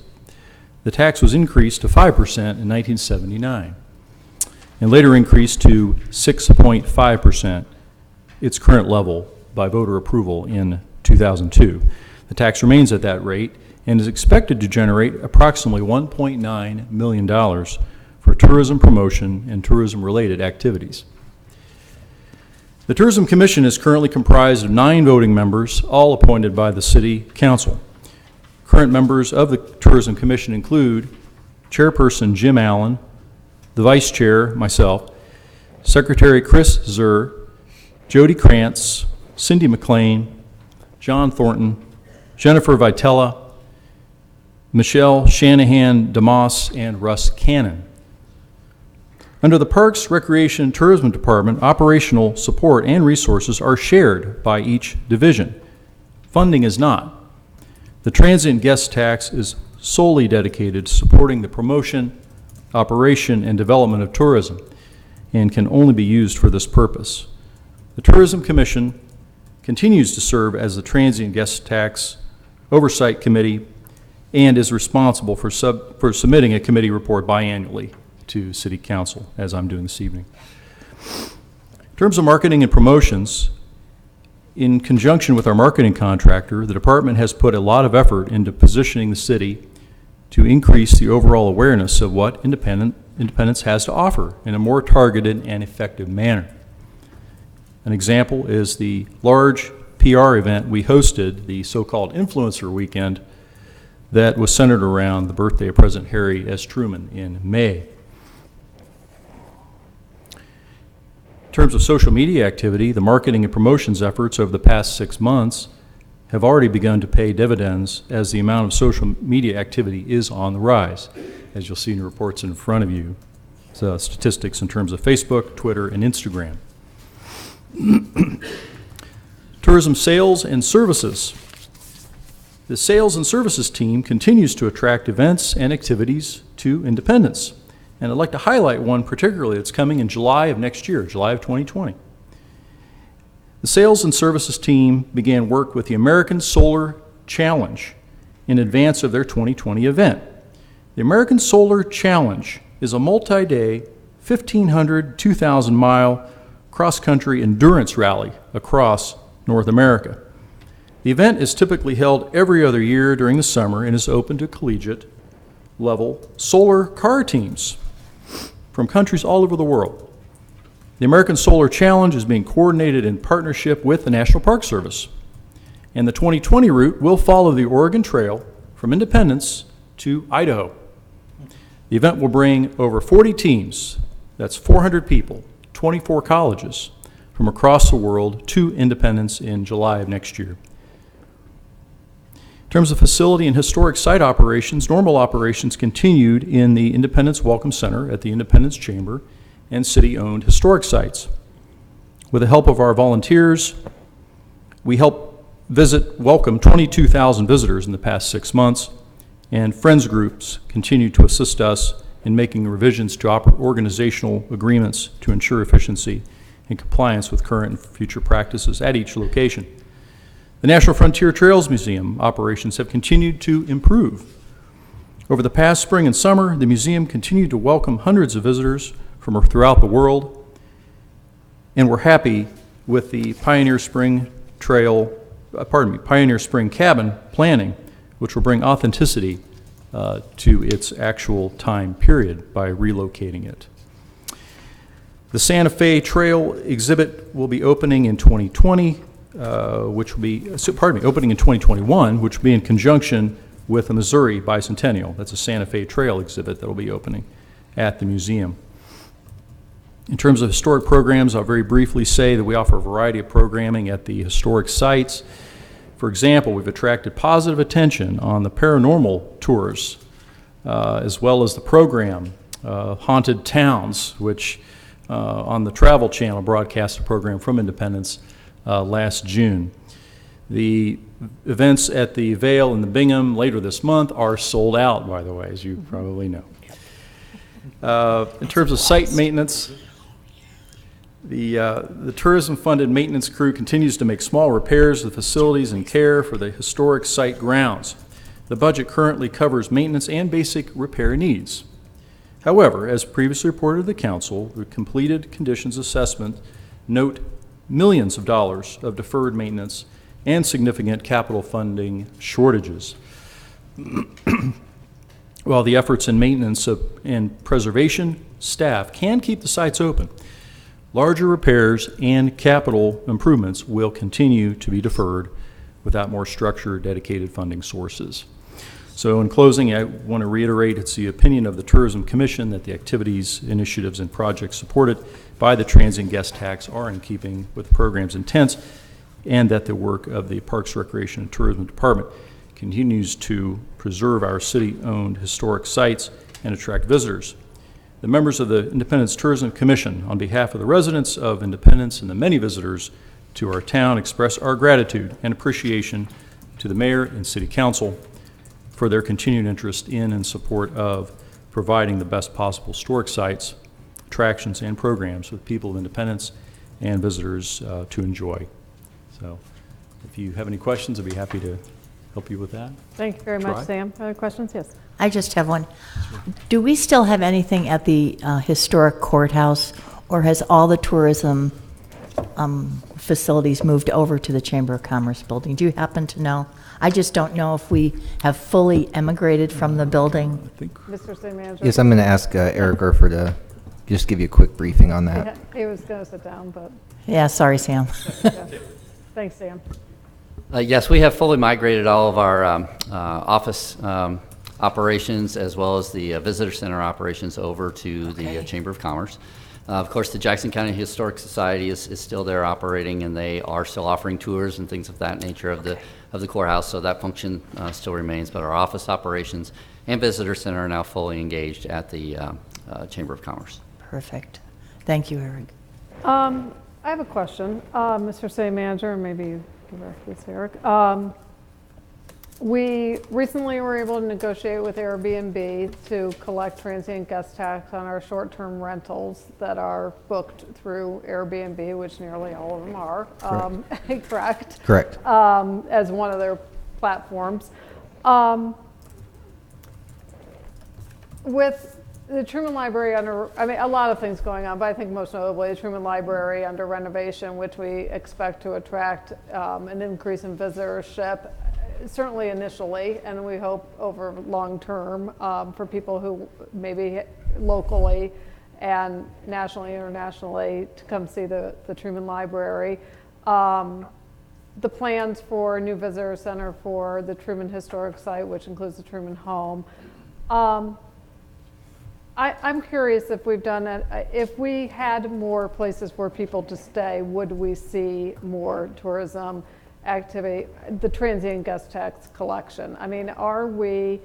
The tax was increased to 5% in 1979 and later increased to 6.5%, its current level, by voter approval in 2002. The tax remains at that rate and is expected to generate approximately $1.9 million for tourism promotion and tourism-related activities. The Tourism Commission is currently comprised of 9 voting members, all appointed by the City Council. Current members of the Tourism Commission include Chairperson Jim Allen, the Vice Chair, myself, Secretary Chris Zur, Jody Krantz, Cindy McLean, John Thornton, Jennifer Vitella, Michelle Shanahan DeMoss, and Russ Cannon. Under the Parks, Recreation, and Tourism Department, operational support and resources are shared by each division. Funding is not. The transient guest tax is solely dedicated to supporting the promotion, operation, and development of tourism and can only be used for this purpose. The Tourism Commission continues to serve as the Transient Guest Tax Oversight Committee and is responsible for submitting a committee report biannually to City Council, as I'm doing this evening. In terms of marketing and promotions, in conjunction with our marketing contractor, the department has put a lot of effort into positioning the city to increase the overall awareness of what Independence has to offer in a more targeted and effective manner. An example is the large PR event we hosted, the so-called Influencer Weekend, that was centered around the birthday of President Harry S. Truman in May. terms of social media activity, the marketing and promotions efforts over the past 6 months have already begun to pay dividends as the amount of social media activity is on the rise, as you'll see in the reports in front of you. So statistics in terms of Facebook, Twitter, and Instagram. Tourism sales and services. The sales and services team continues to attract events and activities to Independence. And I'd like to highlight one particularly that's coming in July of next year, July of 2020. The sales and services team began work with the American Solar Challenge in advance of their 2020 event. The American Solar Challenge is a multi-day, 1,500, 2,000-mile cross-country endurance rally across North America. The event is typically held every other year during the summer and is open to collegiate level solar car teams from countries all over the world. The American Solar Challenge is being coordinated in partnership with the National Park Service, and the 2020 route will follow the Oregon Trail from Independence to Idaho. The event will bring over 40 teams, that's 400 people, 24 colleges from across the world to Independence in July of next year. In terms of facility and historic site operations, normal operations continued in the Independence Welcome Center at the Independence Chamber and city-owned historic sites. With the help of our volunteers, we helped welcome 22,000 visitors in the past 6 months, and friends groups continue to assist us in making revisions to organizational agreements to ensure efficiency and compliance with current and future practices at each location. The National Frontier Trails Museum operations have continued to improve. Over the past spring and summer, the museum continued to welcome hundreds of visitors from throughout the world, and we're happy with the Pioneer Spring Cabin planning, which will bring authenticity to its actual time period by relocating it. The Santa Fe Trail exhibit will be opening in 2020, opening in 2021, which will be in conjunction with the Missouri Bicentennial. That's a Santa Fe Trail exhibit that will be opening at the museum. In terms of historic programs, I'll very briefly say that we offer a variety of programming at the historic sites. For example, we've attracted positive attention on the paranormal tours, as well as the program Haunted Towns, which on the Travel Channel broadcast a program from Independence last June. The events at the Vail and the Bingham later this month are sold out, by the way, as you probably know. In terms of site maintenance, the tourism-funded maintenance crew continues to make small repairs to the facilities and care for the historic site grounds. The budget currently covers maintenance and basic repair needs. However, as previously reported to the Council, the completed conditions assessment note millions of dollars of deferred maintenance and significant capital funding shortages. While the efforts in maintenance and preservation staff can keep the sites open, larger repairs and capital improvements will continue to be deferred without more structured, dedicated funding sources. So in closing, I want to reiterate it's the opinion of the Tourism Commission that the activities, initiatives, and projects supported by the transient guest tax are in keeping with the program's intents, and that the work of the Parks, Recreation, and Tourism Department continues to preserve our city-owned historic sites and attract visitors. The members of the Independence Tourism Commission, on behalf of the residents of Independence and the many visitors to our town, express our gratitude and appreciation to the Mayor and City Council for their continued interest in and support of providing the best possible historic sites, attractions, and programs for the people of Independence and visitors to enjoy. So if you have any questions, I'd be happy to help you with that. Thank you very much, Sam. Other questions? Yes. I just have one. Do we still have anything at the historic courthouse, or has all the tourism facilities moved over to the Chamber of Commerce building? Do you happen to know? I just don't know if we have fully emigrated from the building. Mr. City Manager? Yes, I'm going to ask Eric Urfer to just give you a quick briefing on that. He was going to sit down, but Yeah, sorry, Sam. yeah. Thanks, Sam. Yes, we have fully migrated all of our office operations as well as the visitor center operations over to the Chamber of Commerce. Of course, the Jackson County Historic Society is still there operating, and they are still offering tours and things of that nature of the courthouse, so that function still remains. But our office operations and visitor center are now fully engaged at the Chamber of Commerce. Perfect. Thank you, Eric. I have a question, Mr. City Manager, and maybe you can direct this to Eric. We recently were able to negotiate with Airbnb to collect transient guest tax on our short-term rentals that are booked through Airbnb, which nearly all of them are. Correct? Correct. As one of their platforms. With the Truman Library a lot of things going on, but I think most notably the Truman Library under renovation, which we expect to attract an increase in visitorship, certainly initially, and we hope over long term for people who maybe locally and nationally, internationally to come see the Truman Library. The plans for a new visitor center for the Truman Historic Site, which includes the Truman Home. I'm curious if we've done it, if we had more places for people to stay, would we see more tourism activity, the transient guest tax collection? I mean, are we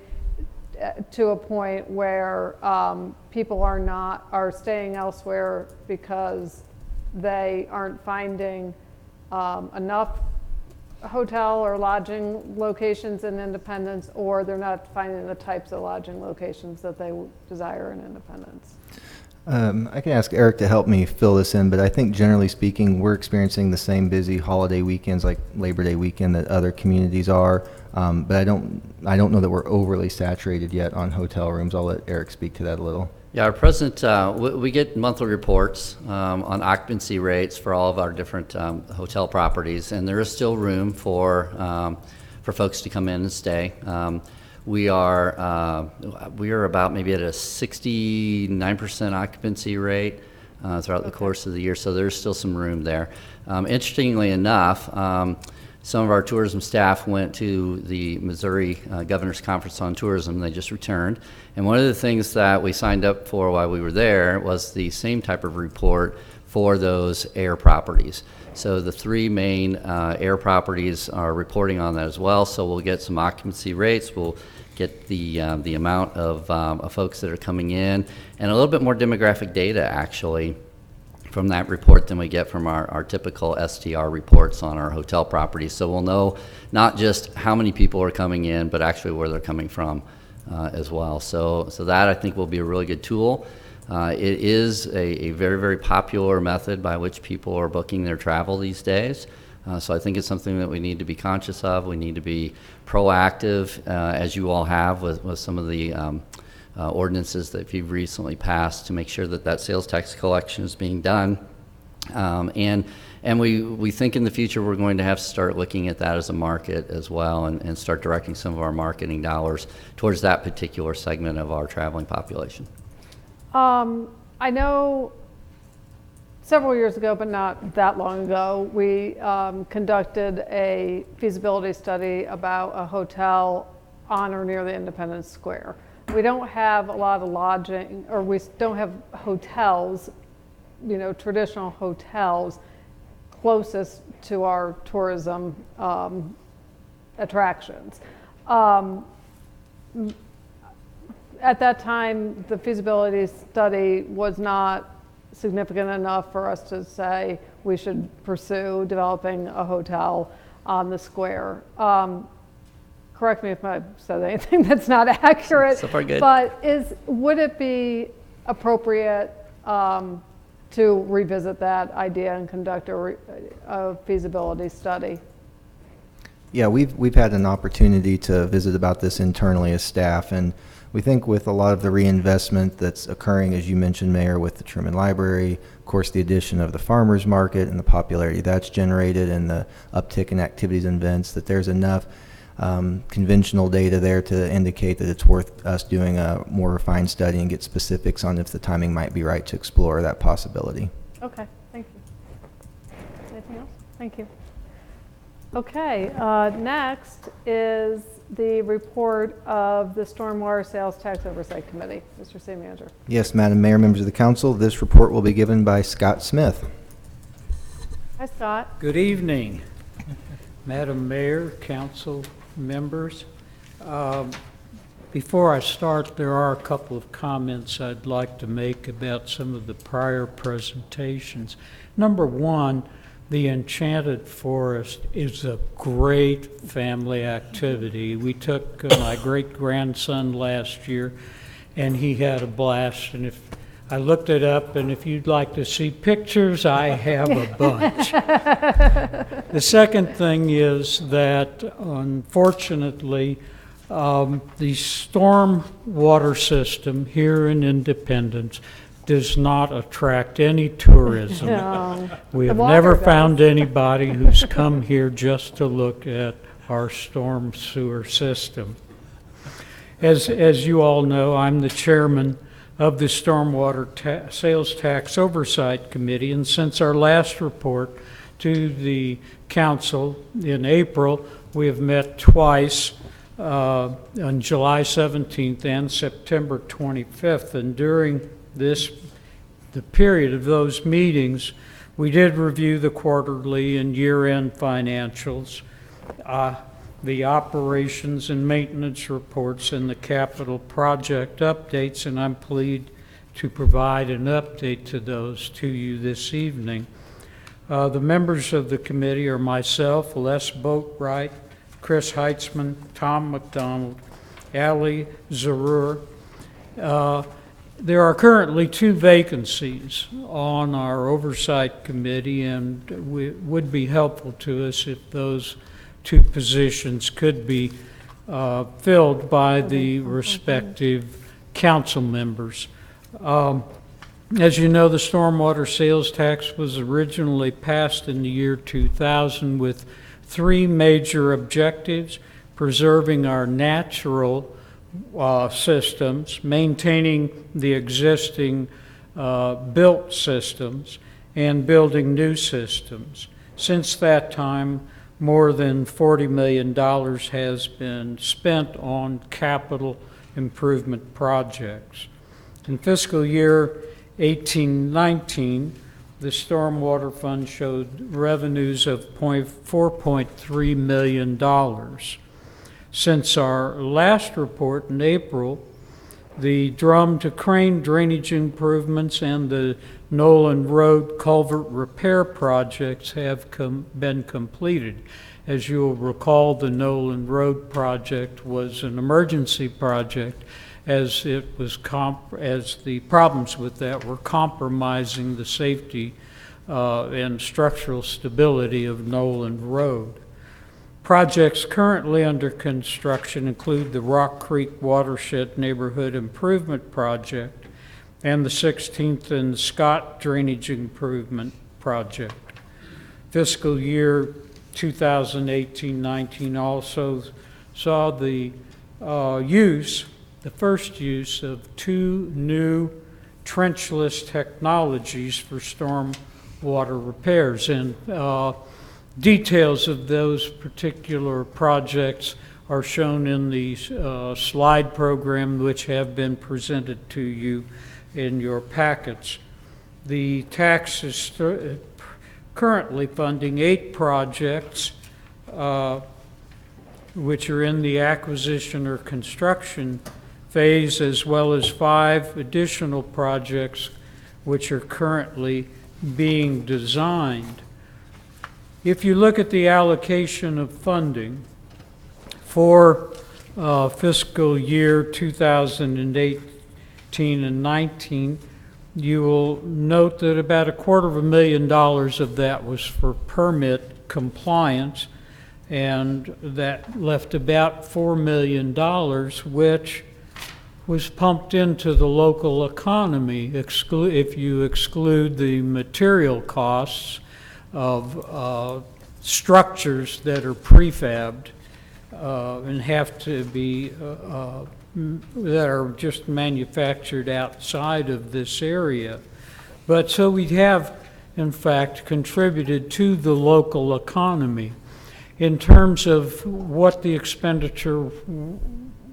to a point where people are staying elsewhere because they aren't finding enough hotel or lodging locations in Independence, or they're not finding the types of lodging locations that they desire in Independence? I can ask Eric to help me fill this in, but I think generally speaking, we're experiencing the same busy holiday weekends like Labor Day weekend that other communities are. But I don't know that we're overly saturated yet on hotel rooms. I'll let Eric speak to that a little. Yeah, our present, we get monthly reports on occupancy rates for all of our different hotel properties, and there is still room for folks to come in and stay. We are about maybe at a 69% occupancy rate throughout the course of the year, so there's still some room there. Interestingly enough, some of our tourism staff went to the Missouri Governor's Conference on Tourism. They just returned, and one of the things that we signed up for while we were there was the same type of report for those air properties. So the three main air properties are reporting on that as well, so we'll get some occupancy rates, we'll get the amount of folks that are coming in, and a little bit more demographic data actually from that report than we get from our typical STR reports on our hotel properties. So we'll know not just how many people are coming in, but actually where they're coming from as well. So that I think will be a really good tool. It is a very, very popular method by which people are booking their travel these days. So I think it's something that we need to be conscious of. We need to be proactive, as you all have with some of the ordinances that you've recently passed, to make sure that sales tax collection is being done. And we think in the future we're going to have to start looking at that as a market as well, and start directing some of our marketing dollars towards that particular segment of our traveling population. I know several years ago, but not that long ago, we conducted a feasibility study about a hotel on or near the Independence Square. We don't have a lot of lodging, or we don't have hotels, traditional hotels closest to our tourism attractions. At that time, the feasibility study was not significant enough for us to say we should pursue developing a hotel on the square. Correct me if I said anything that's not accurate. So far good. But would it be appropriate to revisit that idea and conduct a feasibility study? Yeah, we've had an opportunity to visit about this internally as staff, and we think with a lot of the reinvestment that's occurring, as you mentioned, Mayor, with the Truman Library, of course, the addition of the farmers market and the popularity that's generated and the uptick in activities and events, that there's enough conventional data there to indicate that it's worth us doing a more refined study and get specifics on if the timing might be right to explore that possibility. Okay, thank you. Anything else? Thank you. Okay, next is the report of the Stormwater Sales Tax Oversight Committee. Mr. City Manager. Yes, Madam Mayor, members of the council, this report will be given by Scott Smith. Hi, Scott. Good evening, Madam Mayor, council members. Before I start, there are a couple of comments I'd like to make about some of the prior presentations. Number one, the Enchanted Forest is a great family activity. We took my great-grandson last year, and he had a blast. And if I looked it up, and if you'd like to see pictures, I have a bunch. The second thing is that, unfortunately, the stormwater system here in Independence does not attract any tourism. No. We The have water never does. found anybody who's come here just to look at our storm sewer system. As you all know, I'm the chairman of the Stormwater Sales Tax Oversight Committee, and since our last report to the council in April, we have met twice on July 17th and September 25th, and during the period of those meetings, we did review the quarterly and year-end financials, the operations and maintenance reports, and the capital project updates, and I'm pleased to provide an update to those to you this evening. The members of the committee are myself, Les Boatwright, Chris Heitzman, Tom McDonald, Ali Zarur. There are currently 2 vacancies on our Oversight Committee, and it would be helpful to us if those 2 positions could be filled by the respective council members. As you know, the stormwater sales tax was originally passed in the year 2000 with 3 major objectives: preserving our natural systems, maintaining the existing built systems, and building new systems. Since that time, more than $40 million has been spent on capital improvement projects. In fiscal year 18-19, the Stormwater Fund showed revenues of $4.3 million. Since our last report in April, the drum to crane drainage improvements and the Nolan Road culvert repair projects have been completed. As you'll recall, the Nolan Road project was an emergency project, as it was as the problems with that were compromising the safety and structural stability of Nolan Road. Projects currently under construction include the Rock Creek Watershed Neighborhood Improvement Project and the 16th and Scott Drainage Improvement Project. Fiscal year 2018-19 also saw the first use of 2 new trenchless technologies for storm water repairs, and details of those particular projects are shown in the slide program, which have been presented to you in your packets. The tax is currently funding 8 projects which are in the acquisition or construction phase, as well as 5 additional projects which are currently being designed. If you look at the allocation of funding for fiscal year 2018 and 19, you will note that about $250,000 of that was for permit compliance, and that left about $4 million, which was pumped into the local economy, if you exclude the material costs of structures that are prefabbed and have to be that are just manufactured outside of this area. But so we have, in fact, contributed to the local economy. In terms of what the expenditure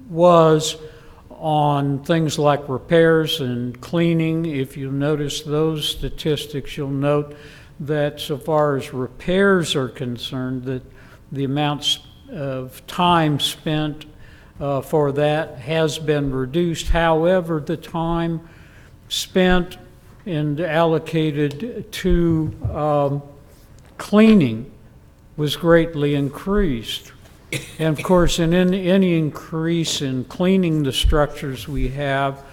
was on things like repairs and cleaning, if you notice those statistics, you'll note that so far as repairs are concerned, that the amounts of time spent for that has been reduced. However, the time spent and allocated to cleaning was greatly increased. And of course, any increase in cleaning the structures we have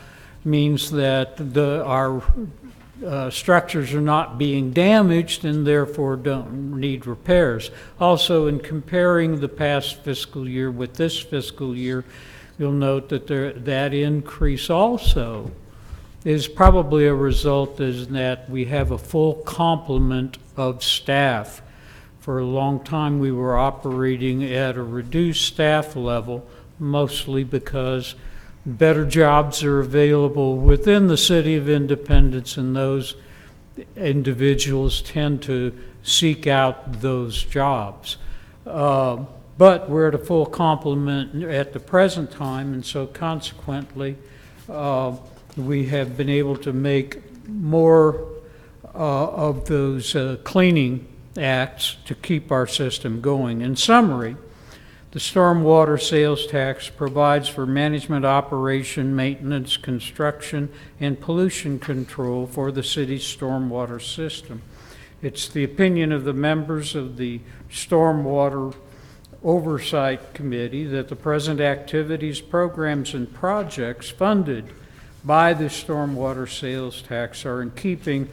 means that our structures are not being damaged and therefore don't need repairs. Also, in comparing the past fiscal year with this fiscal year, you'll note that that increase also is probably a result is that we have a full complement of staff. For a long time, we were operating at a reduced staff level, mostly because better jobs are available within the City of Independence, and those individuals tend to seek out those jobs. But we're at a full complement at the present time, and so consequently, we have been able to make more of those cleaning acts to keep our system going. In summary, the stormwater sales tax provides for management, operation, maintenance, construction, and pollution control for the city's stormwater system. It's the opinion of the members of the Stormwater Oversight Committee that the present activities, programs, and projects funded by the stormwater sales tax are in keeping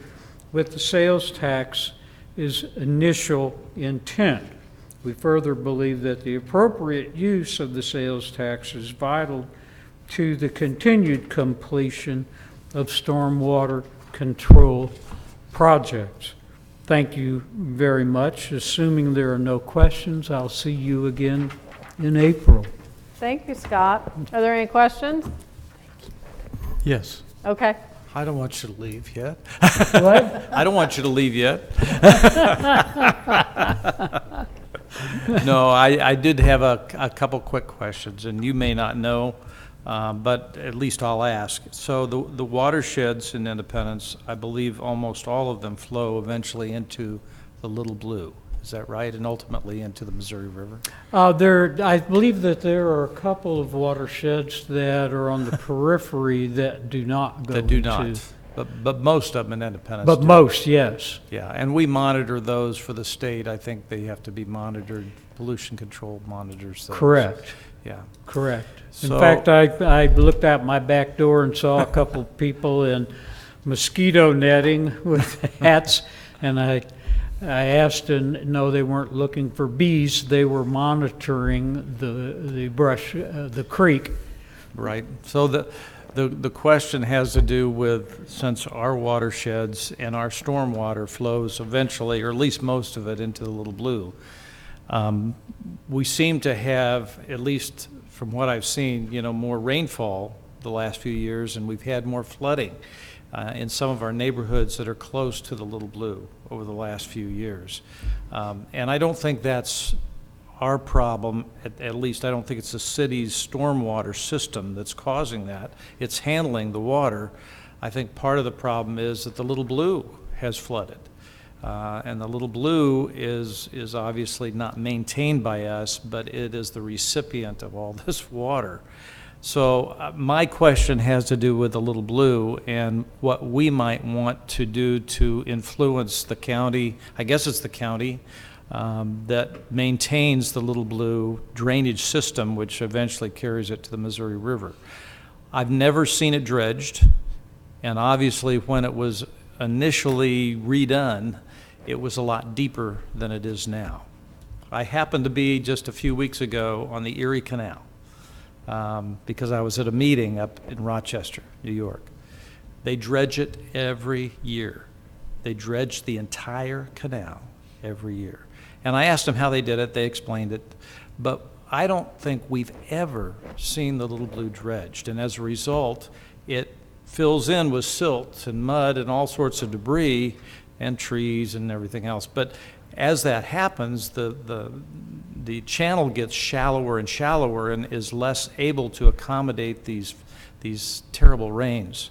with the sales tax is initial intent. We further believe that the appropriate use of the sales tax is vital to the continued completion of stormwater control projects. Thank you very much. Assuming there are no questions, I'll see you again in April. Thank you, Scott. Are there any questions? Yes. Okay. I don't want you to leave yet. What? I don't want you to leave yet. No, I did have a couple quick questions, and you may not know, but at least I'll ask. So the watersheds in Independence, I believe almost all of them flow eventually into the Little Blue. Is that right? And ultimately into the Missouri River? I believe that there are a couple of watersheds that are on the periphery that do not go That do into. not. But most of them in Independence But do. most, yes. Yeah, and we monitor those for the state. I think they have to be monitored, pollution control monitors those. Correct. Yeah. Correct. In So- fact, I looked out my back door and saw a couple people in mosquito netting with hats, and I asked, and no, they weren't looking for bees. They were monitoring the brush, the creek. Right. So the question has to do with, since our watersheds and our stormwater flows eventually, or at least most of it, into the Little Blue, we seem to have, at least from what I've seen, more rainfall the last few years, and we've had more flooding in some of our neighborhoods that are close to the Little Blue over the last few years. And I don't think that's our problem, at least I don't think it's the city's stormwater system that's causing that. It's handling the water. I think part of the problem is that the Little Blue has flooded. And the Little Blue is obviously not maintained by us, but it is the recipient of all this water. So my question has to do with the Little Blue and what we might want to do to influence the county, I guess it's the county, that maintains the Little Blue drainage system, which eventually carries it to the Missouri River. I've never seen it dredged, and obviously when it was initially redone, it was a lot deeper than it is now. I happened to be just a few weeks ago on the Erie Canal because I was at a meeting up in Rochester, New York. They dredge it every year. They dredge the entire canal every year. And I asked them how they did it. They explained it. But I don't think we've ever seen the Little Blue dredged. And as a result, it fills in with silt and mud and all sorts of debris and trees and everything else. But as that happens, the the channel gets shallower and shallower and is less able to accommodate these terrible rains.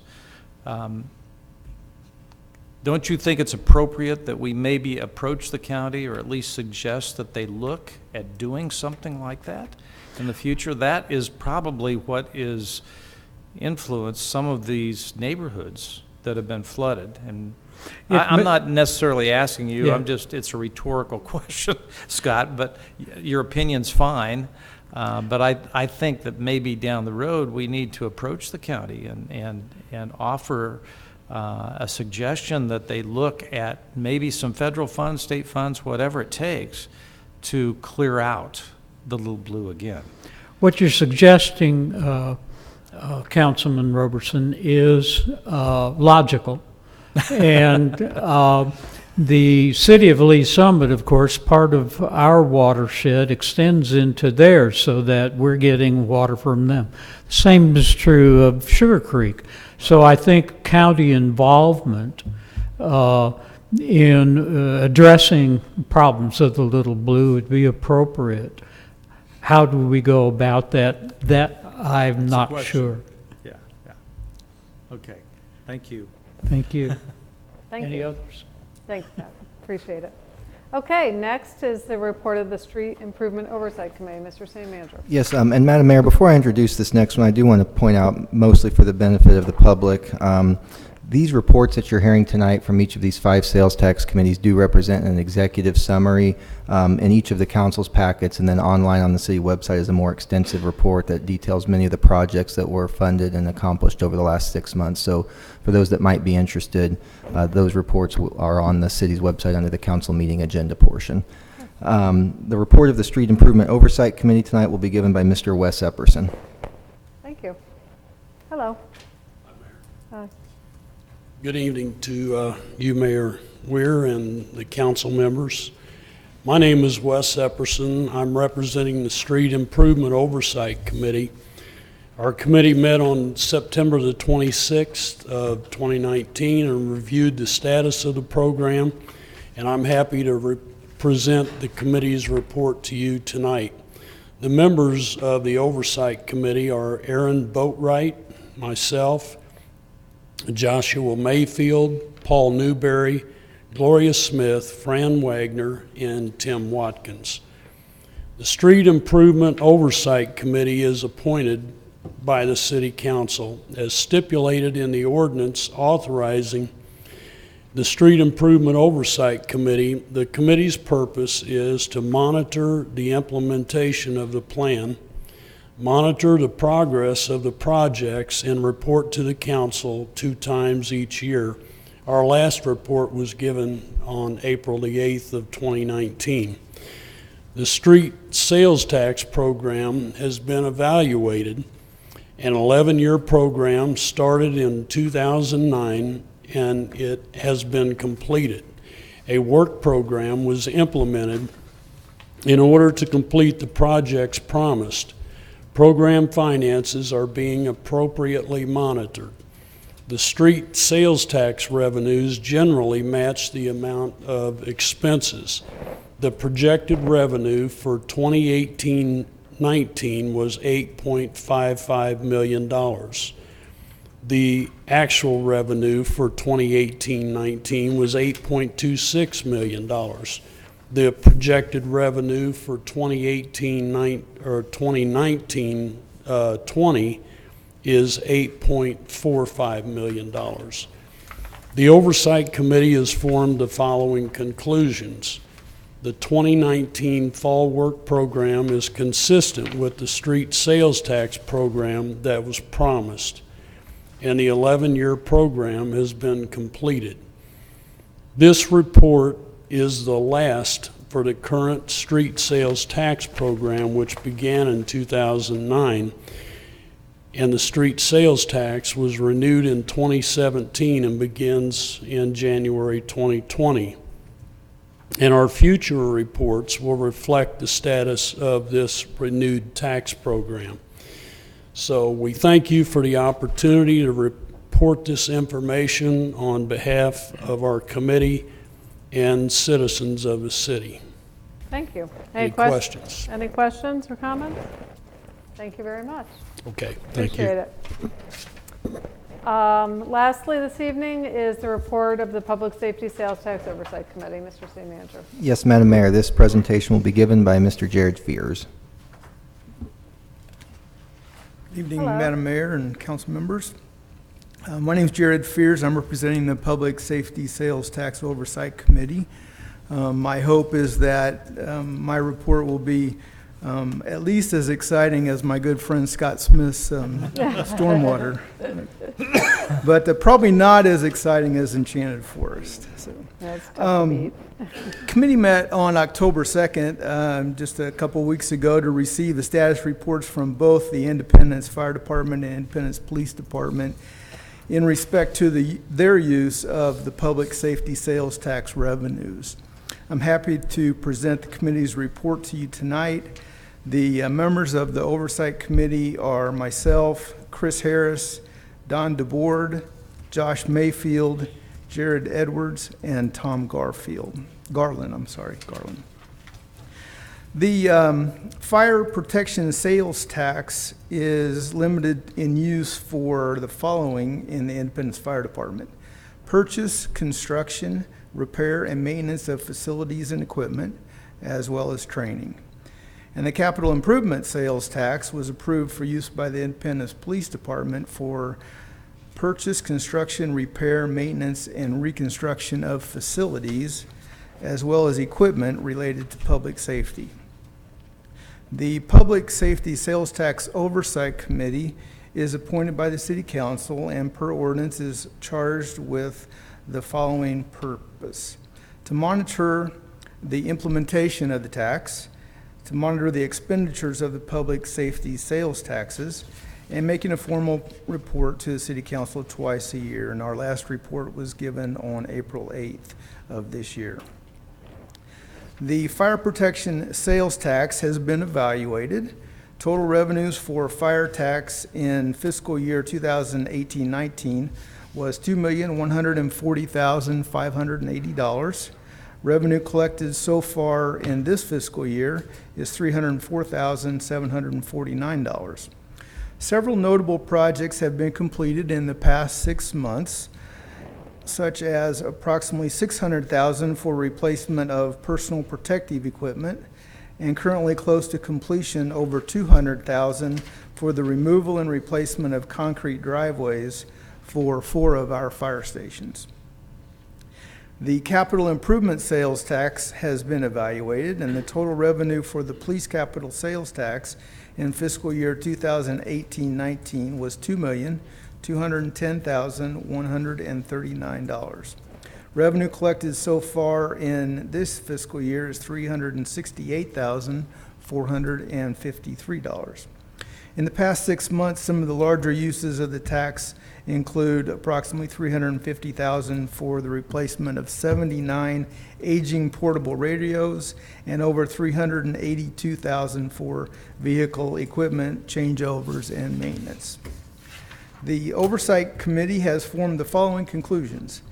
Don't you think it's appropriate that we maybe approach the county or at least suggest that they look at doing something like that in the future? That is probably what is influenced some of these neighborhoods that have been flooded. And I'm not necessarily asking you, Yeah. it's a rhetorical question, Scott, but your opinion's fine. But I think that maybe down the road, we need to approach the county and offer a suggestion that they look at maybe some federal funds, state funds, whatever it takes to clear out the Little Blue again. What you're suggesting, Councilman Robertson, is logical. And the city of Lee Summit, of course, part of our watershed extends into theirs so that we're getting water from them. Same is true of Sugar Creek. So I think county involvement in addressing problems of the Little Blue would be appropriate. How do we go about that? That I'm not sure. Yeah. Okay. Thank you. Thank you. Thank Any you. others? Thanks, Pat. Appreciate it. Okay, next is the report of the Street Improvement Oversight Committee. Mr. City Manager. Yes, and Madam Mayor, before I introduce this next one, I do want to point out, mostly for the benefit of the public, these reports that you're hearing tonight from each of these 5 sales tax committees do represent an executive summary in each of the council's packets, and then online on the city website is a more extensive report that details many of the projects that were funded and accomplished over the last 6 months. So for those that might be interested, those reports are on the city's website under the council meeting agenda portion. The report of the Street Improvement Oversight Committee tonight will be given by Mr. Wes Epperson. Thank you. Hello. Good evening to you, Mayor Weir, and the council members. My name is Wes Epperson. I'm representing the Street Improvement Oversight Committee. Our committee met on September the 26th of 2019 and reviewed the status of the program, and I'm happy to present the committee's report to you tonight. The members of the Oversight Committee are Aaron Boatwright, myself, Joshua Mayfield, Paul Newberry, Gloria Smith, Fran Wagner, and Tim Watkins. The Street Improvement Oversight Committee is appointed by the City Council as stipulated in the ordinance authorizing the Street Improvement Oversight Committee. The committee's purpose is to monitor the implementation of the plan, monitor the progress of the projects, and report to the council 2 times each year. Our last report was given on April the 8th of 2019. The street sales tax program has been evaluated. An 11-year program started in 2009 and it has been completed. A work program was implemented in order to complete the projects promised. Program finances are being appropriately monitored. The street sales tax revenues generally match the amount of expenses. The projected revenue for 2018-19 was $8.55 million. The actual revenue for 2018-19 was $8.26 million. The projected revenue for 2019-20 is $8.45 million. The Oversight Committee has formed the following conclusions. The 2019 Fall Work Program is consistent with the street sales tax program that was promised, and the 11-year program has been completed. This report is the last for the current street sales tax program, which began in 2009, and the street sales tax was renewed in 2017 and begins in January 2020. And our future reports will reflect the status of this renewed tax program. So we thank you for the opportunity to report this information on behalf of our committee and citizens of the city. Thank you. Any questions? Any questions or comments? Thank you very much. Okay, thank you. Appreciate it. Lastly, this evening is the report of the Public Safety Sales Tax Oversight Committee. Mr. City Manager. Yes, Madam Mayor, this presentation will be given by Mr. Jared Fears. Good evening, Hello. Madam Mayor and council members. My name is Jared Fears. I'm representing the Public Safety Sales Tax Oversight Committee. My hope is that my report will be at least as exciting as my good friend Scott Smith's Stormwater, but probably not as exciting as Enchanted Forest. So, That's tough to beat. Committee met on October 2nd, just a couple weeks ago, to receive the status reports from both the Independence Fire Department and Independence Police Department in respect to their use of the public safety sales tax revenues. I'm happy to present the committee's report to you tonight. The members of the Oversight Committee are myself, Chris Harris, Don DeBoard, Josh Mayfield, Jared Edwards, and Tom Garland. The fire protection sales tax is limited in use for the following in the Independence Fire Department: purchase, construction, repair, and maintenance of facilities and equipment, as well as training. And the capital improvement sales tax was approved for use by the Independence Police Department for purchase, construction, repair, maintenance, and reconstruction of facilities, as well as equipment related to public safety. The Public Safety Sales Tax Oversight Committee is appointed by the City Council and per ordinance is charged with the following purpose: to monitor the implementation of the tax, to monitor the expenditures of the public safety sales taxes, and making a formal report to the City Council twice a year. And our last report was given on April 8th of this year. The fire protection sales tax has been evaluated. Total revenues for fire tax in fiscal year 2018-19 was $2,140,580. Revenue collected so far in this fiscal year is $304,749. Several notable projects have been completed in the past 6 months, such as approximately $600,000 for replacement of personal protective equipment, and currently close to completion over $200,000 for the removal and replacement of concrete driveways for 4 of our fire stations. The capital improvement sales tax has been evaluated, and the total revenue for the police capital sales tax in fiscal year 2018-19 was $2,210,139. Revenue collected so far in this fiscal year is $368,453. In the past 6 months, some of the larger uses of the tax include approximately $350,000 for the replacement of 79 aging portable radios and over $382,000 for vehicle equipment changeovers and maintenance. The Oversight Committee has formed the following conclusions.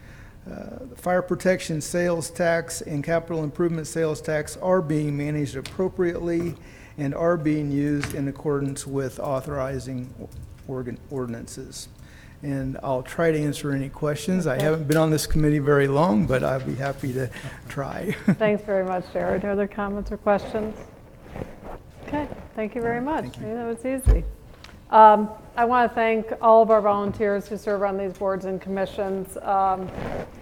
The fire protection sales tax and capital improvement sales tax are being managed appropriately and are being used in accordance with authorizing ordinances. And I'll try to answer any questions. I haven't been on this committee very long, but I'd be happy to try. Thanks very much, Jared. Other comments or questions? Okay, thank you very much. I know it's easy. I want to thank all of our volunteers who serve on these boards and commissions.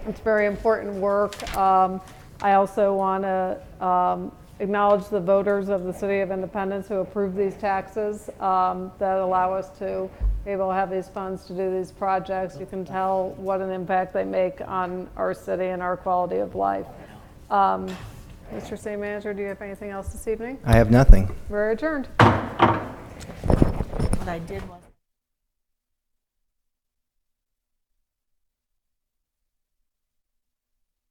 It's very important work. I also want to acknowledge the voters of the City of Independence who approved these taxes that allow us to be able to have these funds to do these projects. You can tell what an impact they make on our city and our quality of life. Mr. City Manager, do you have anything else this evening? I have nothing. We're adjourned. What I did was